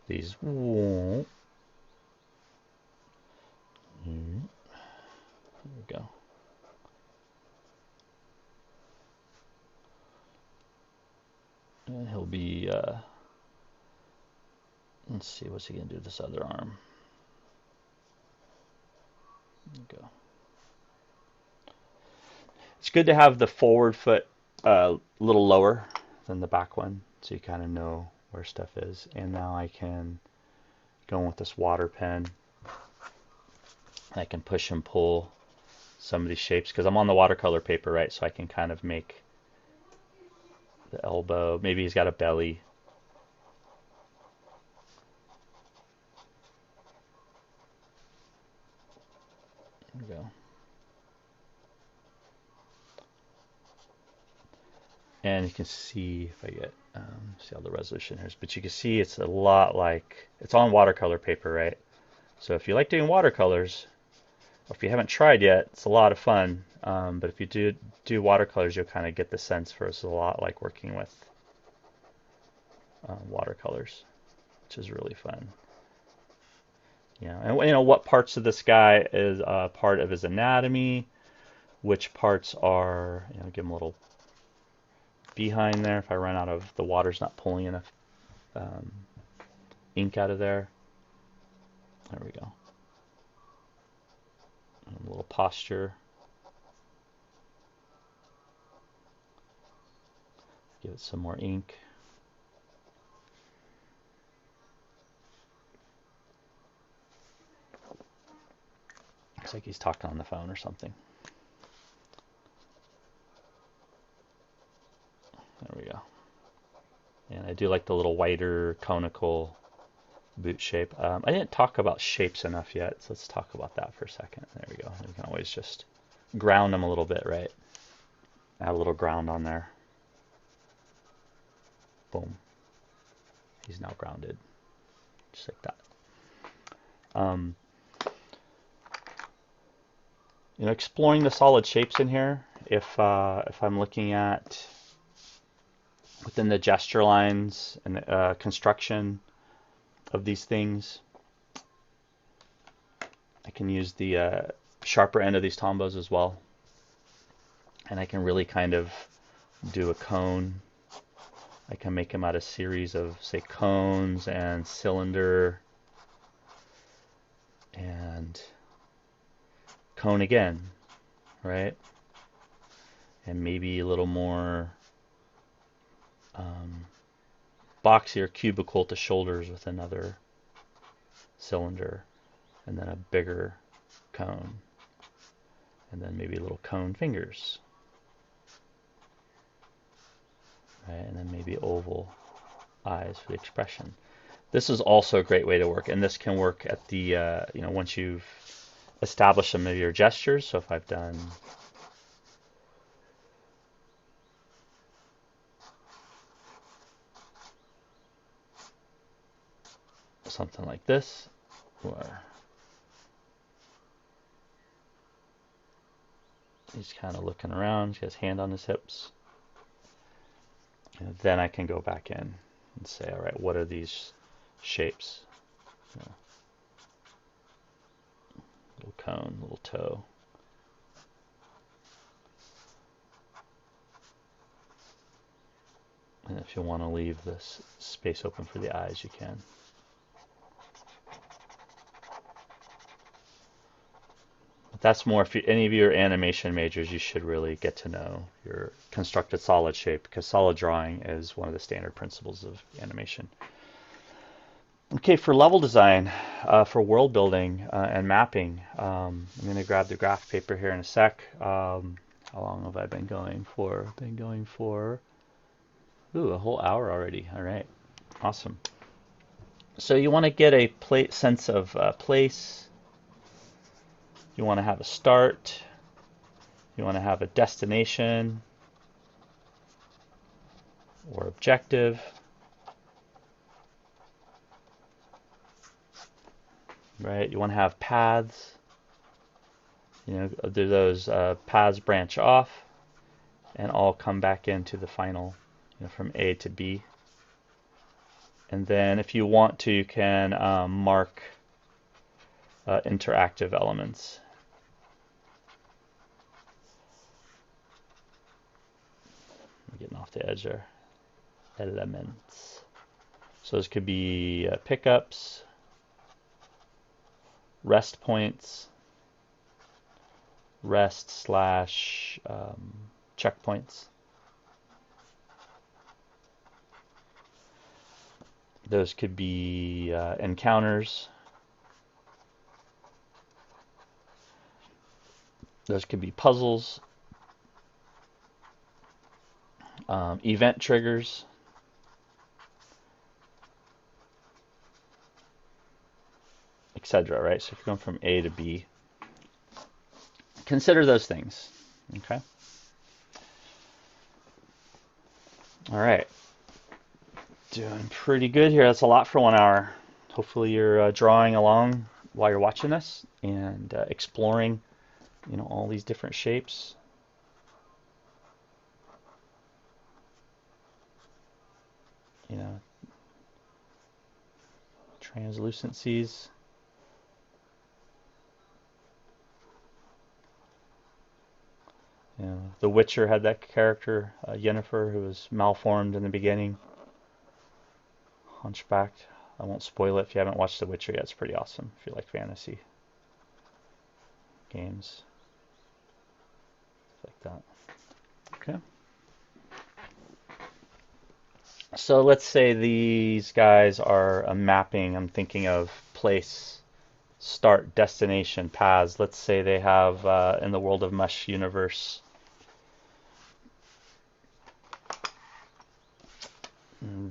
these. There we go. And he'll be, let's see, what's he going to do with this other arm? There we go. It's good to have the forward foot a little lower than the back one, so you kind of know where stuff is. And now I can go in with this water pen. I can push and pull some of these shapes because I'm on the watercolor paper, right? So I can kind of make the elbow. Maybe he's got a belly. There we go. And you can see if I get see how the resolution is, but you can see it's a lot like it's on watercolor paper, right? So if you like doing watercolors, or if you haven't tried yet, it's a lot of fun. But if you do watercolors, you'll kind of get the sense for it's a lot like working with watercolors, which is really fun. Yeah, and what parts of this guy is part of his anatomy, which parts are, give him a little behind there. If I run out of the water's not pulling enough ink out of there. There we go. And a little posture. Give it some more ink. Looks like he's talking on the phone or something. There we go. And I do like the little whiter conical boot shape. I didn't talk about shapes enough yet, so let's talk about that for a second. There we go. You can always just ground them a little bit, right? Add a little ground on there. Boom. He's now grounded, just like that. Exploring the solid shapes in here. If I'm looking at within the gesture lines and construction of these things, I can use the sharper end of these tombos as well, and I can really kind of do a cone. I can make them out of a series of, say, cones and cylinder and cone again, right? And maybe a little more boxier cubicle to shoulders with another cylinder, and then a bigger cone, and then maybe little cone fingers, right? And then maybe oval eyes for the expression. This is also a great way to work, and this can work at the once you've established some of your gestures. So if I've done something like this, or he's kind of looking around, he has hand on his hips, and then I can go back in and say, all right, what are these shapes? Little cone, little toe. And if you want to leave this space open for the eyes, you can. But that's more, if any of you are animation majors, you should really get to know your constructed solid shape, because solid drawing is one of the standard principles of animation. Okay, for level design, for world building and mapping, I'm going to grab the graph paper here in a sec. How long have I been going for? Been going for, ooh, a whole hour already. All right, awesome. So you want to get a sense of place. You want to have a start. You want to have a destination or objective. Right? You want to have paths. You know, do those paths branch off and all come back into the final, you know, from A to B. And then if you want to, you can mark interactive elements. I'm getting off the edge there. Elements. So this could be pickups, rest points, rest slash checkpoints. Those could be encounters. Those could be puzzles, event triggers, etc. Right? So if you're going from A to B, consider those things. Okay. All right. Doing pretty good here. That's a lot for 1 hour. Hopefully you're drawing along while you're watching this and exploring, you know, all these different shapes. You know, translucencies. You know, The Witcher had that character, Yennefer, who was malformed in the beginning, hunchbacked. I won't spoil it if you haven't watched The Witcher yet. It's pretty awesome if you like fantasy games like that. Okay. So let's say these guys are a mapping. I'm thinking of place, start, destination, paths. Let's say they have, in the World of Mush universe,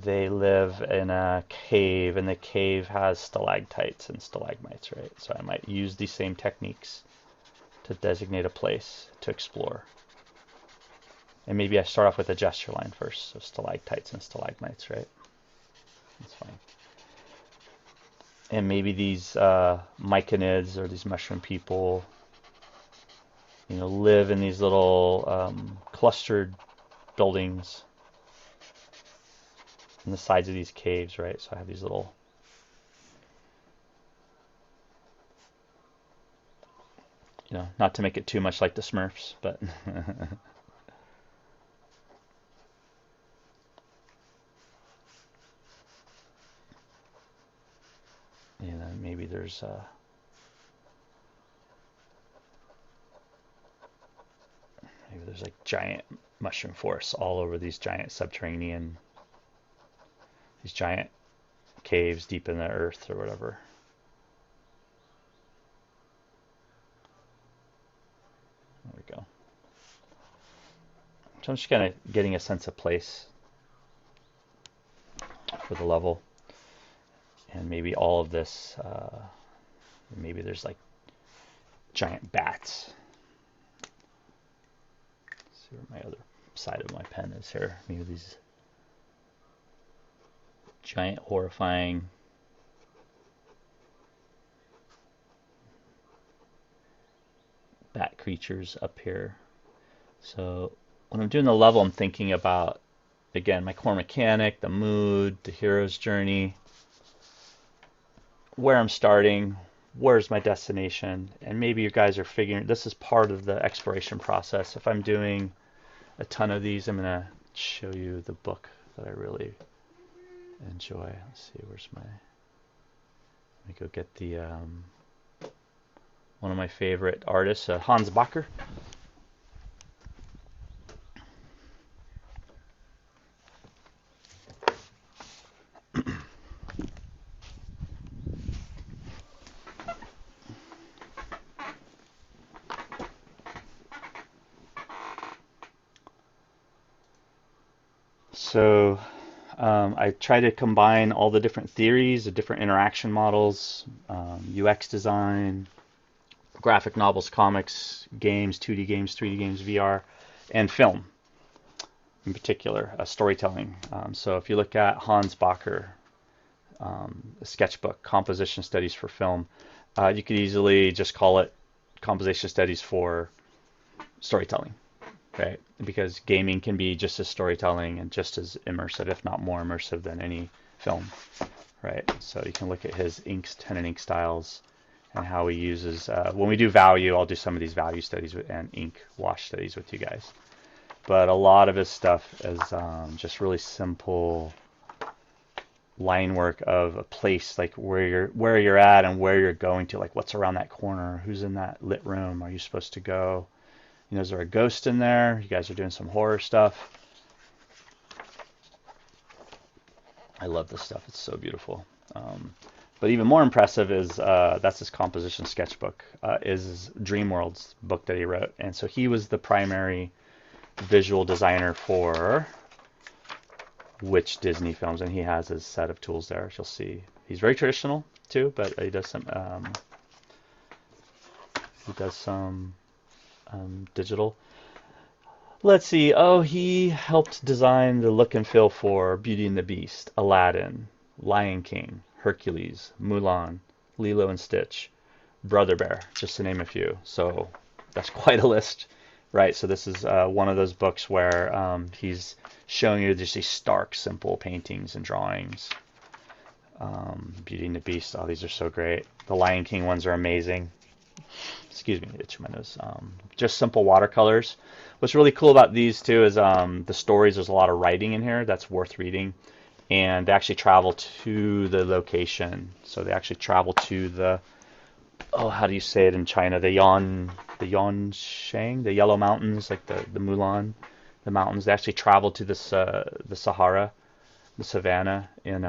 they live in a cave, and the cave has stalactites and stalagmites, right? So I might use these same techniques to designate a place to explore. And maybe I start off with a gesture line first, so stalactites and stalagmites, right? That's fine. And maybe these myconids or these mushroom people, you know, live in these little clustered buildings in the sides of these caves, right? So I have these little, you know, not to make it too much like the Smurfs, but you know, maybe there's like giant mushroom forests all over these giant subterranean, these giant caves deep in the earth or whatever. There we go. So I'm just kind of getting a sense of place for the level. And maybe all of this, maybe there's like giant bats. Let's see where my other side of my pen is here. Maybe these giant, horrifying bat creatures up here. So when I'm doing the level, I'm thinking about, again, my core mechanic, the mood, the hero's journey, where I'm starting, where's my destination, and maybe you guys are figuring this is part of the exploration process. If I'm doing a ton of these, I'm going to show you the book that I really enjoy. Let's see, where's my, let me go get the, one of my favorite artists, Hans Bacher. So I try to combine all the different theories, the different interaction models, UX design, graphic novels, comics, games, 2D games, 3D games, VR, and film in particular, storytelling. So if you look at Hans Bacher, Sketchbook, composition studies for film, you could easily just call it composition studies for storytelling, right? Because gaming can be just as storytelling and just as immersive, if not more immersive than any film, right? So you can look at his pen and ink styles and how he uses, when we do value, I'll do some of these value studies and ink wash studies with you guys. But a lot of his stuff is just really simple line work of a place, like where you're at and where you're going to, like what's around that corner, who's in that lit room, are you supposed to go? You know, is there a ghost in there? You guys are doing some horror stuff. I love this stuff. It's so beautiful. But even more impressive is that's his composition sketchbook, is Dreamworld's book that he wrote. And so he was the primary visual designer for which Disney films, and he has his set of tools there. You'll see he's very traditional too, but he does some digital. Let's see. Oh, he helped design the look and feel for Beauty and the Beast, Aladdin, Lion King, Hercules, Mulan, Lilo and Stitch, Brother Bear, just to name a few. So that's quite a list, right? So this is one of those books where he's showing you just these stark, simple paintings and drawings. Beauty and the Beast, oh, these are so great. The Lion King ones are amazing. Excuse me, itch my nose. Just simple watercolors. What's really cool about these two is the stories. There's a lot of writing in here that's worth reading, and they actually travel to the location. So they actually travel to the, oh, how do you say it in China? The Yanshan, the Yellow Mountains, like the Mulan, the mountains. They actually travel to this the Sahara, the savannah in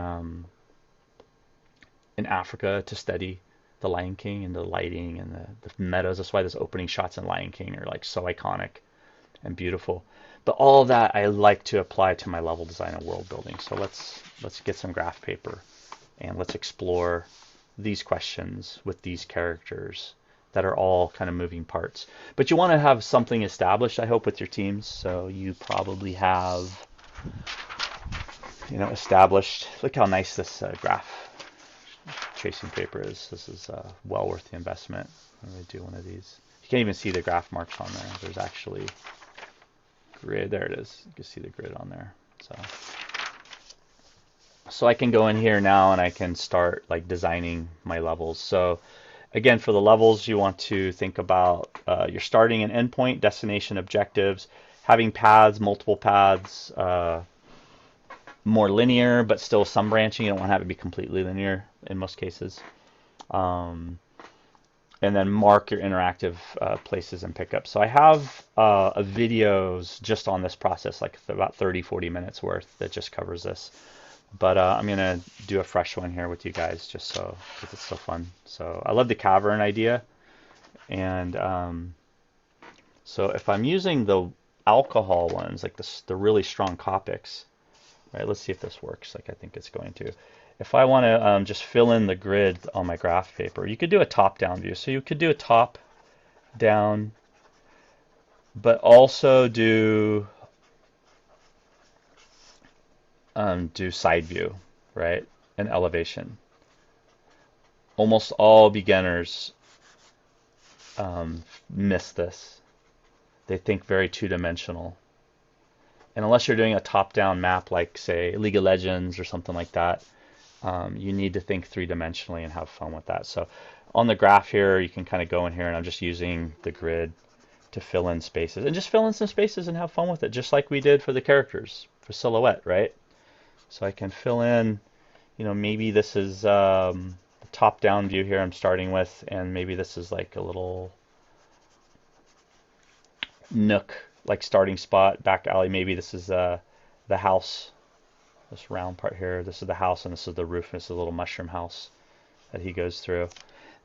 Africa to study the Lion King and the lighting and the meadows. That's why those opening shots in Lion King are like so iconic and beautiful. But all of that I like to apply to my level design and world building. So let's get some graph paper and let's explore these questions with these characters that are all kind of moving parts. But you want to have something established, I hope, with your teams. So you probably have, established. Look how nice this graph tracing paper is. This is well worth the investment. I'm going to do one of these. You can't even see the graph marks on there. There's actually grid. There it is. You can see the grid on there. So I can go in here now and I can start like designing my levels. So again, for the levels, you want to think about your starting and end point, destination, objectives, having paths, multiple paths, more linear, but still some branching. You don't want to have it be completely linear in most cases. And then mark your interactive places and pickups. So I have videos just on this process, like about 30-40 minutes worth that just covers this. But I'm going to do a fresh one here with you guys just so, because it's so fun. So I love the cavern idea. And so if I'm using the alcohol ones, like the really strong Copics, right? Let's see if this works like I think it's going to. If I want to just fill in the grid on my graph paper, you could do a top-down view. So you could do a top-down, but also do side view, right? And elevation. Almost all beginners miss this. They think very two-dimensional. And unless you're doing a top-down map like, say, League of Legends or something like that, you need to think three-dimensionally and have fun with that. So on the graph here, you can kind of go in here, and I'm just using the grid to fill in spaces. And just fill in some spaces and have fun with it, just like we did for the characters, for silhouette, right? So I can fill in, maybe this is the top-down view here I'm starting with, and maybe this is like a little nook, like starting spot, back alley. Maybe this is the house, this round part here. This is the house, and this is the roof. This is a little mushroom house that he goes through.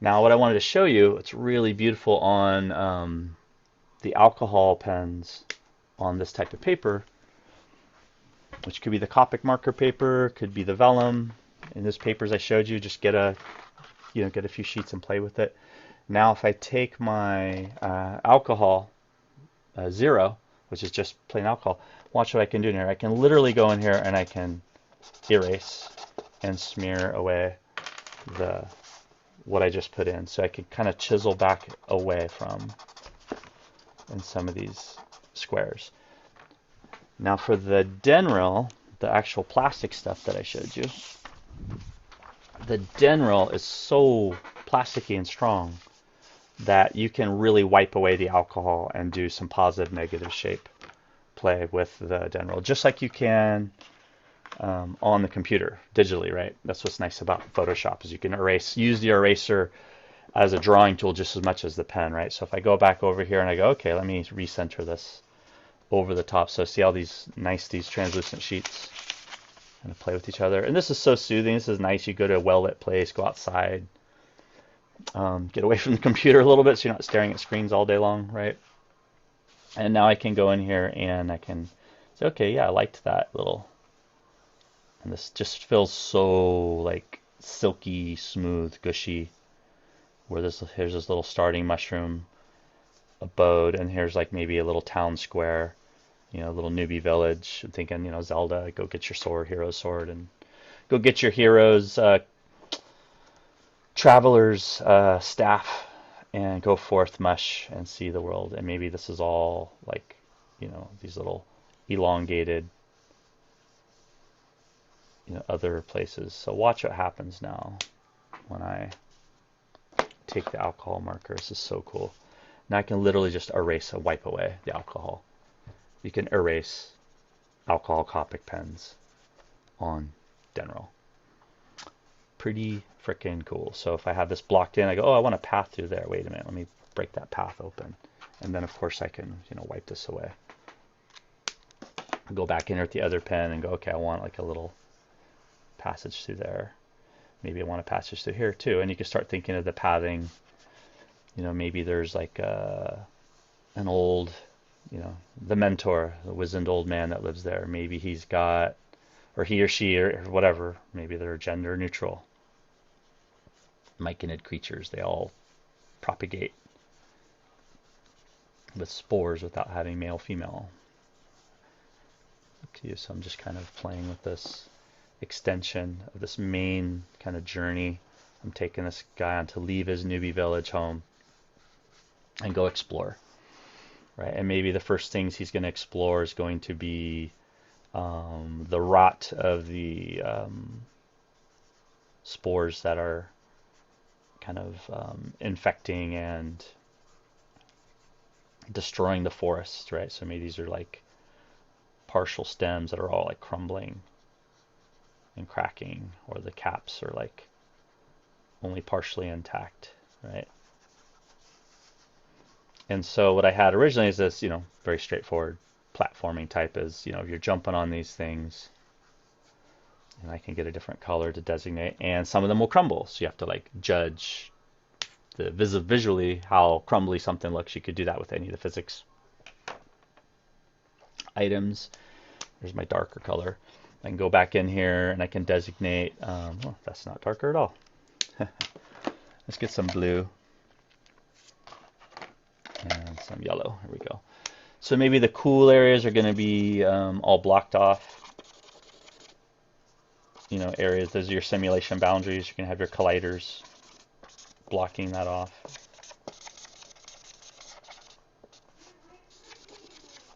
Now, what I wanted to show you, it's really beautiful on the alcohol pens on this type of paper, which could be the Copic marker paper, could be the vellum. In those papers I showed you, just get a get a few sheets and play with it. Now if I take my alcohol 0, which is just plain alcohol, watch what I can do in here. I can literally go in here and I can erase and smear away what I just put in. So I can kind of chisel back away from in some of these squares. Now for the Denril, the actual plastic stuff that I showed you, the Denril is so plasticky and strong that you can really wipe away the alcohol and do some positive negative shape play with the Denril, just like you can on the computer digitally, right? That's what's nice about Photoshop, is you can use the eraser as a drawing tool just as much as the pen, right? So if I go back over here and I go, okay, let me recenter this over the top. So see all these translucent sheets and play with each other. And this is so soothing. This is nice. You go to a well-lit place, go outside, get away from the computer a little bit so you're not staring at screens all day long, right? And now I can go in here and I can say, okay, yeah, I liked that little. And this just feels so like silky, smooth, gushy. Where here's this little starting mushroom abode, and here's like maybe a little town square, a little newbie village. I'm thinking, Zelda, go get your sword, hero's sword, and go get your hero's traveler's staff, and go forth, mush, and see the world. And maybe this is all like, these little elongated, other places. So watch what happens now when I take the alcohol marker. This is so cool. Now I can literally just erase and wipe away the alcohol. You can erase alcohol Copic pens on Denril. Pretty freaking cool. So if I have this blocked in, I go, oh, I want a path through there. Wait a minute, let me break that path open. And then of course I can, wipe this away. Go back in here with the other pen and go, okay, I want like a little passage through there. Maybe I want a passage through here too. And you can start thinking of the pathing. Maybe there's like an old, the mentor, the wizened old man that lives there. Maybe he's got, or he or she or whatever, maybe they're gender neutral. Myconid creatures, they all propagate with spores without having male, female. Up to you. So I'm just kind of playing with this extension of this main kind of journey. I'm taking this guy on to leave his newbie village home and go explore, right? And maybe the first things he's going to explore is going to be the rot of the spores that are kind of infecting and destroying the forest, right? So maybe these are like partial stems that are all like crumbling and cracking, or the caps are like only partially intact, right? And so what I had originally is this, very straightforward platforming type is, you're jumping on these things, and I can get a different color to designate, and some of them will crumble. So you have to like judge the visually how crumbly something looks. You could do that with any of the physics items. There's my darker color. I can go back in here and I can designate, well, that's not darker at all. Let's get some blue and some yellow. Here we go. So maybe the cool areas are going to be all blocked off. Areas, those are your simulation boundaries. You can have your colliders blocking that off.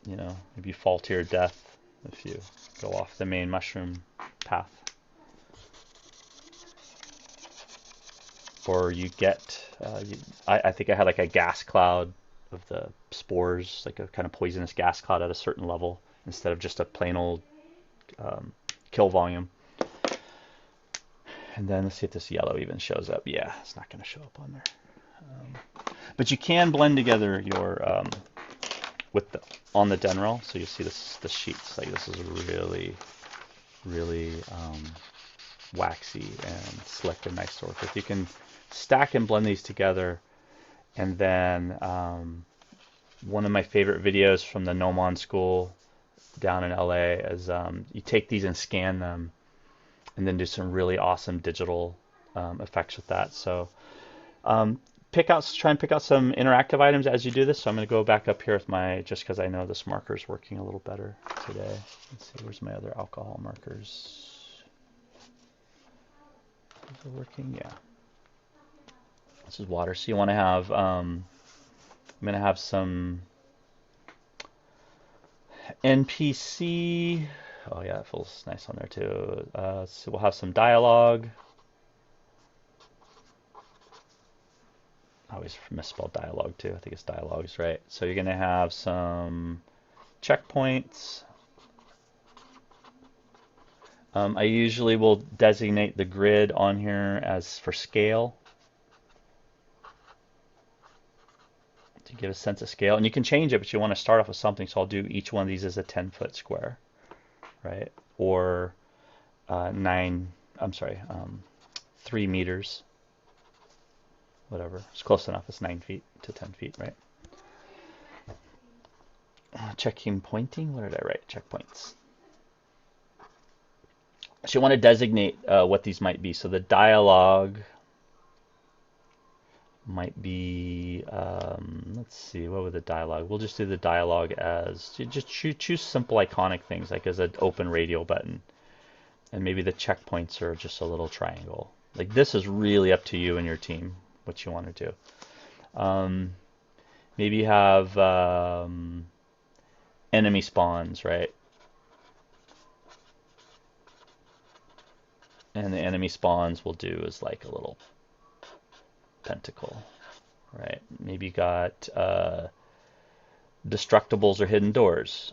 Maybe you fall to your death if you go off the main mushroom path. Or you get, I think I had like a gas cloud of the spores, like a kind of poisonous gas cloud at a certain level, instead of just a plain old kill volume. And then let's see if this yellow even shows up. Yeah, it's not going to show up on there. But you can blend together your on the Denril. So you see the sheets. Like this is really, really waxy and slick and nice to work with. You can stack and blend these together. And then one of my favorite videos from the Gnomon school down in LA is you take these and scan them, and then do some really awesome digital effects with that. So try and pick out some interactive items as you do this. So I'm going to go back up here with my, just because I know this marker is working a little better today. Let's see, where's my other alcohol markers? Is it working? Yeah. This is water. So you want to have, I'm going to have some NPC. Oh yeah, it feels nice on there too. So we'll have some dialogue. I always misspell dialogue too. I think it's dialogues, right? So you're going to have some checkpoints. I usually will designate the grid on here as for scale to give a sense of scale. And you can change it, but you want to start off with something. So I'll do each one of these as a 10-foot square, right? Or 3 meters, whatever. It's close enough. It's 9 feet to 10 feet, right? Checking pointing. What did I write? Checkpoints. So you want to designate what these might be. So the dialogue might be, let's see, what would the dialogue? We'll just do the dialogue as, just choose simple iconic things, like as an open radial button. And maybe the checkpoints are just a little triangle. Like this is really up to you and your team, what you want to do. Maybe you have enemy spawns, right? And the enemy spawns we'll do is like a little pentacle, right? Maybe you got destructibles or hidden doors.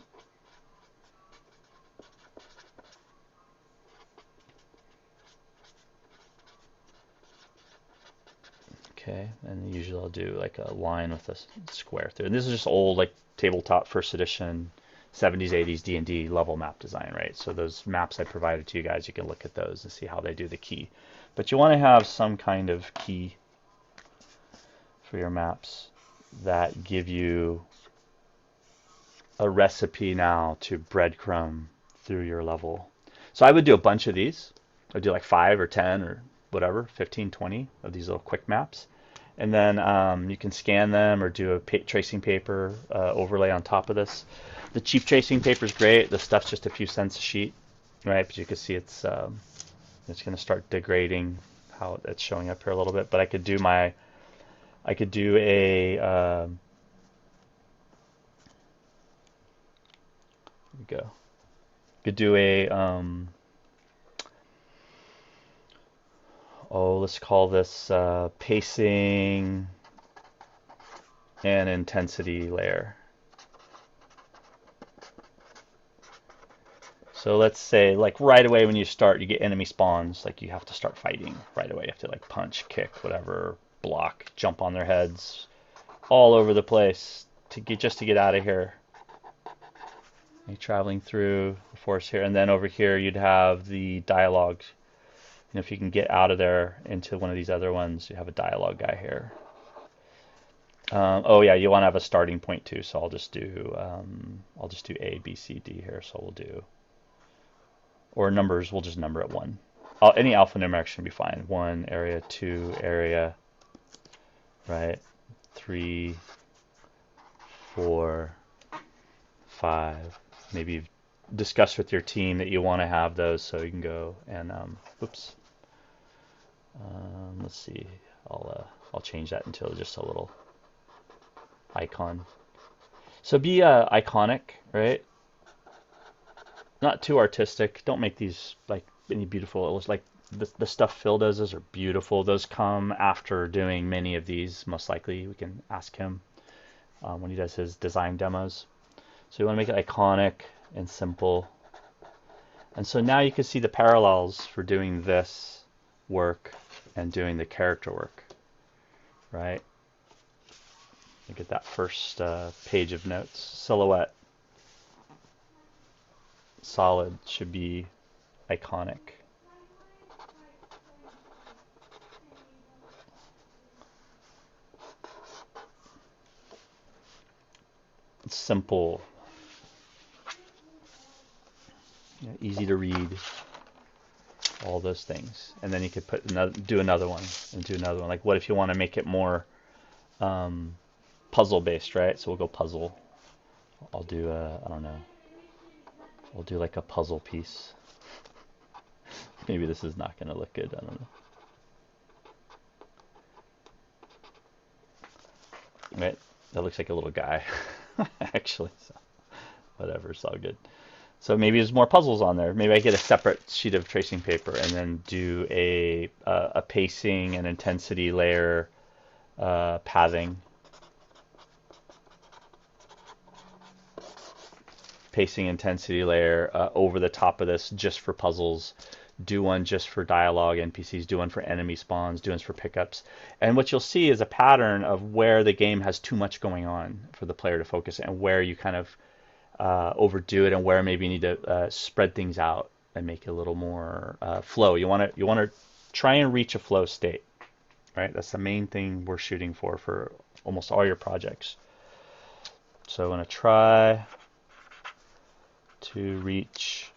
Okay, and usually I'll do like a line with a square through. And this is just old like tabletop first edition 70s, 80s D&D level map design, right? So those maps I provided to you guys, you can look at those and see how they do the key. But you want to have some kind of key for your maps that give you a recipe now to breadcrumb through your level. So I would do a bunch of these. I'd do like 5 or 10 or whatever, 15, 20 of these little quick maps. And then you can scan them or do a tracing paper overlay on top of this. The cheap tracing paper is great. The stuff's just a few cents a sheet, right? But you can see it's going to start degrading how it's showing up here a little bit. But I could do a here we go. Could do a let's call this pacing and intensity layer. So let's say like right away when you start, you get enemy spawns, like you have to start fighting right away. You have to like punch, kick, whatever, block, jump on their heads, all over the place to get out of here. You're traveling through the forest here, and then over here you'd have the dialogue. And if you can get out of there into one of these other ones, you have a dialogue guy here. Oh yeah, you want to have a starting point too. So I'll just do A, B, C, D here. So we'll do, or numbers. We'll just number it 1. Any alphanumeric should be fine. 1 area, 2 area, right? 3, 4, 5. Maybe you've discussed with your team that you want to have those, so you can go and oops. Let's see. I'll change that until just a little icon. So be iconic, right? Not too artistic. Don't make these like any beautiful. It looks like the stuff Phil does. Those are beautiful. Those come after doing many of these. Most likely, we can ask him when he does his design demos. So you want to make it iconic and simple. And so now you can see the parallels for doing this work and doing the character work, right? Look at that first page of notes. Silhouette, solid should be iconic. Simple. easy to read, all those things. And then you could do another one and do another one. Like what if you want to make it more puzzle based, right? So we'll go puzzle. I'll do I don't know. We'll do like a puzzle piece. Maybe this is not going to look good. I don't know. Right? That looks like a little guy, actually. So whatever, it's all good. So maybe there's more puzzles on there. Maybe I get a separate sheet of tracing paper and then do a pacing and intensity layer pathing. Pacing intensity layer over the top of this just for puzzles. Do one just for dialogue NPCs, do one for enemy spawns, do one for pickups. And what you'll see is a pattern of where the game has too much going on for the player to focus and where you kind of overdo it and where maybe you need to spread things out and make it a little more flow. You want to try and reach a flow state, right? That's the main thing we're shooting for almost all your projects. So I'm going to try to reach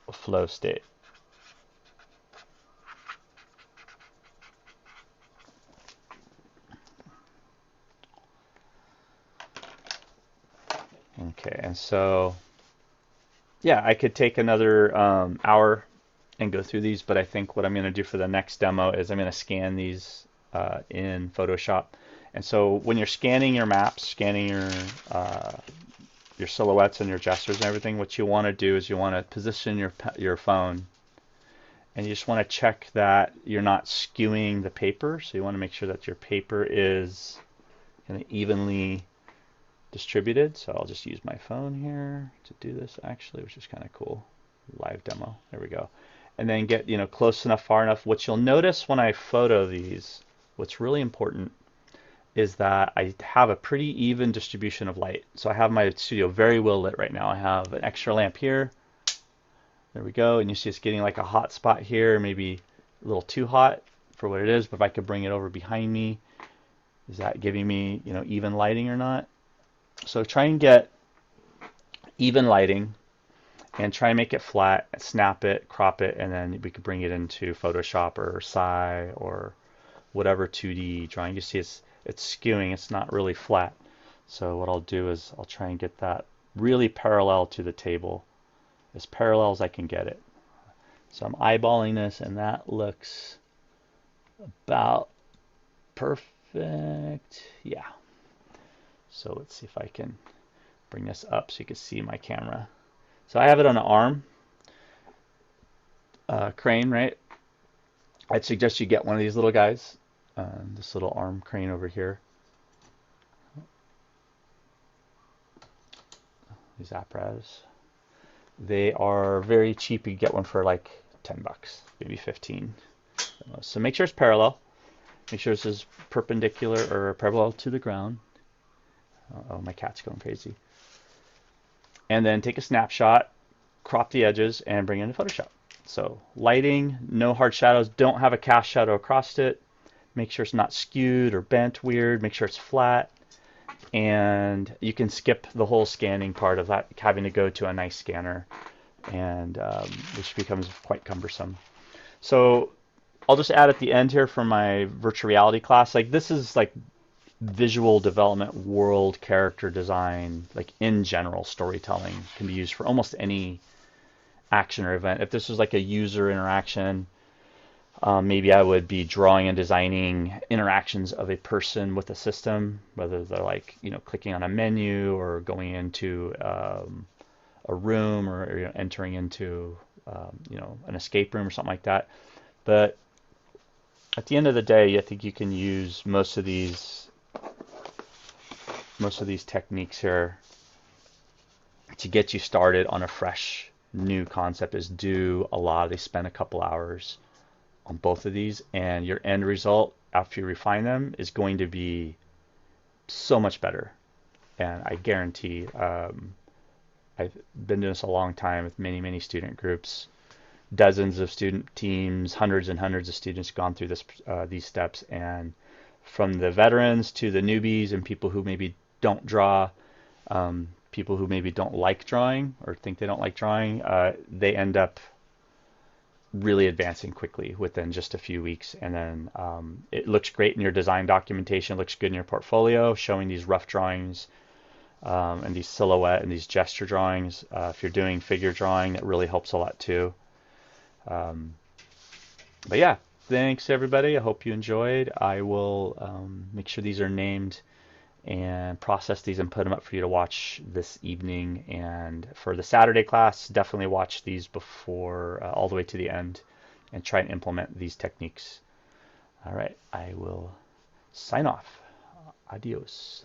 a flow state. Okay, and so yeah, I could take another hour and go through these, but I think what I'm going to do for the next demo is I'm going to scan these in Photoshop. And so when you're scanning your maps, scanning your silhouettes and your gestures and everything, what you want to do is you want to position your phone, and you just want to check that you're not skewing the paper. So you want to make sure that your paper is kind of evenly distributed. So I'll just use my phone here to do this actually, which is kind of cool. Live demo. There we go. And then get close enough, far enough. What you'll notice when I photo these, what's really important is that I have a pretty even distribution of light. So I have my studio very well lit right now. I have an extra lamp here. There we go. And you see it's getting like a hot spot here, maybe a little too hot for what it is. But if I could bring it over behind me, is that giving me even lighting or not? So try and get even lighting and try and make it flat, snap it, crop it, and then we could bring it into Photoshop or Sci or whatever 2D drawing. You see it's skewing, it's not really flat. So what I'll do is I'll try and get that really parallel to the table, as parallel as I can get it. So I'm eyeballing this and that looks about perfect. Yeah. So let's see if I can bring this up so you can see my camera. So I have it on an arm crane, right? I'd suggest you get one of these little guys. This little arm crane over here. These apparatus. They are very cheap. You get one for like $10, maybe 15. So make sure it's parallel. Make sure this is perpendicular or parallel to the ground. Oh, my cat's going crazy. And then take a snapshot, crop the edges, and bring it into Photoshop. So lighting, no hard shadows. Don't have a cast shadow across it. Make sure it's not skewed or bent weird. Make sure it's flat. And you can skip the whole scanning part of that, having to go to a nice scanner, and which becomes quite cumbersome. So I'll just add at the end here for my virtual reality class, like this is like visual development, world character design, like in general storytelling can be used for almost any action or event. If this was like a user interaction, maybe I would be drawing and designing interactions of a person with a system, whether they're like clicking on a menu or going into a room or entering into an escape room or something like that. But at the end of the day, I think you can use most of these techniques here to get you started on a fresh new concept. Is do a lot. They spend a couple hours on both of these, and your end result after you refine them is going to be so much better. And I guarantee, I've been doing this a long time with many student groups, dozens of student teams, hundreds and hundreds of students gone through these steps, and from the veterans to the newbies and people who maybe don't draw, people who maybe don't like drawing or think they don't like drawing, they end up really advancing quickly within just a few weeks. And then it looks great in your design documentation, looks good in your portfolio, showing these rough drawings and these silhouette and these gesture drawings. If you're doing figure drawing, that really helps a lot too. But yeah, thanks everybody. I hope you enjoyed. I will make sure these are named and process these and put them up for you to watch this evening. And for the Saturday class, definitely watch these before all the way to the end and try and implement these techniques. All right, I will sign off. Adios.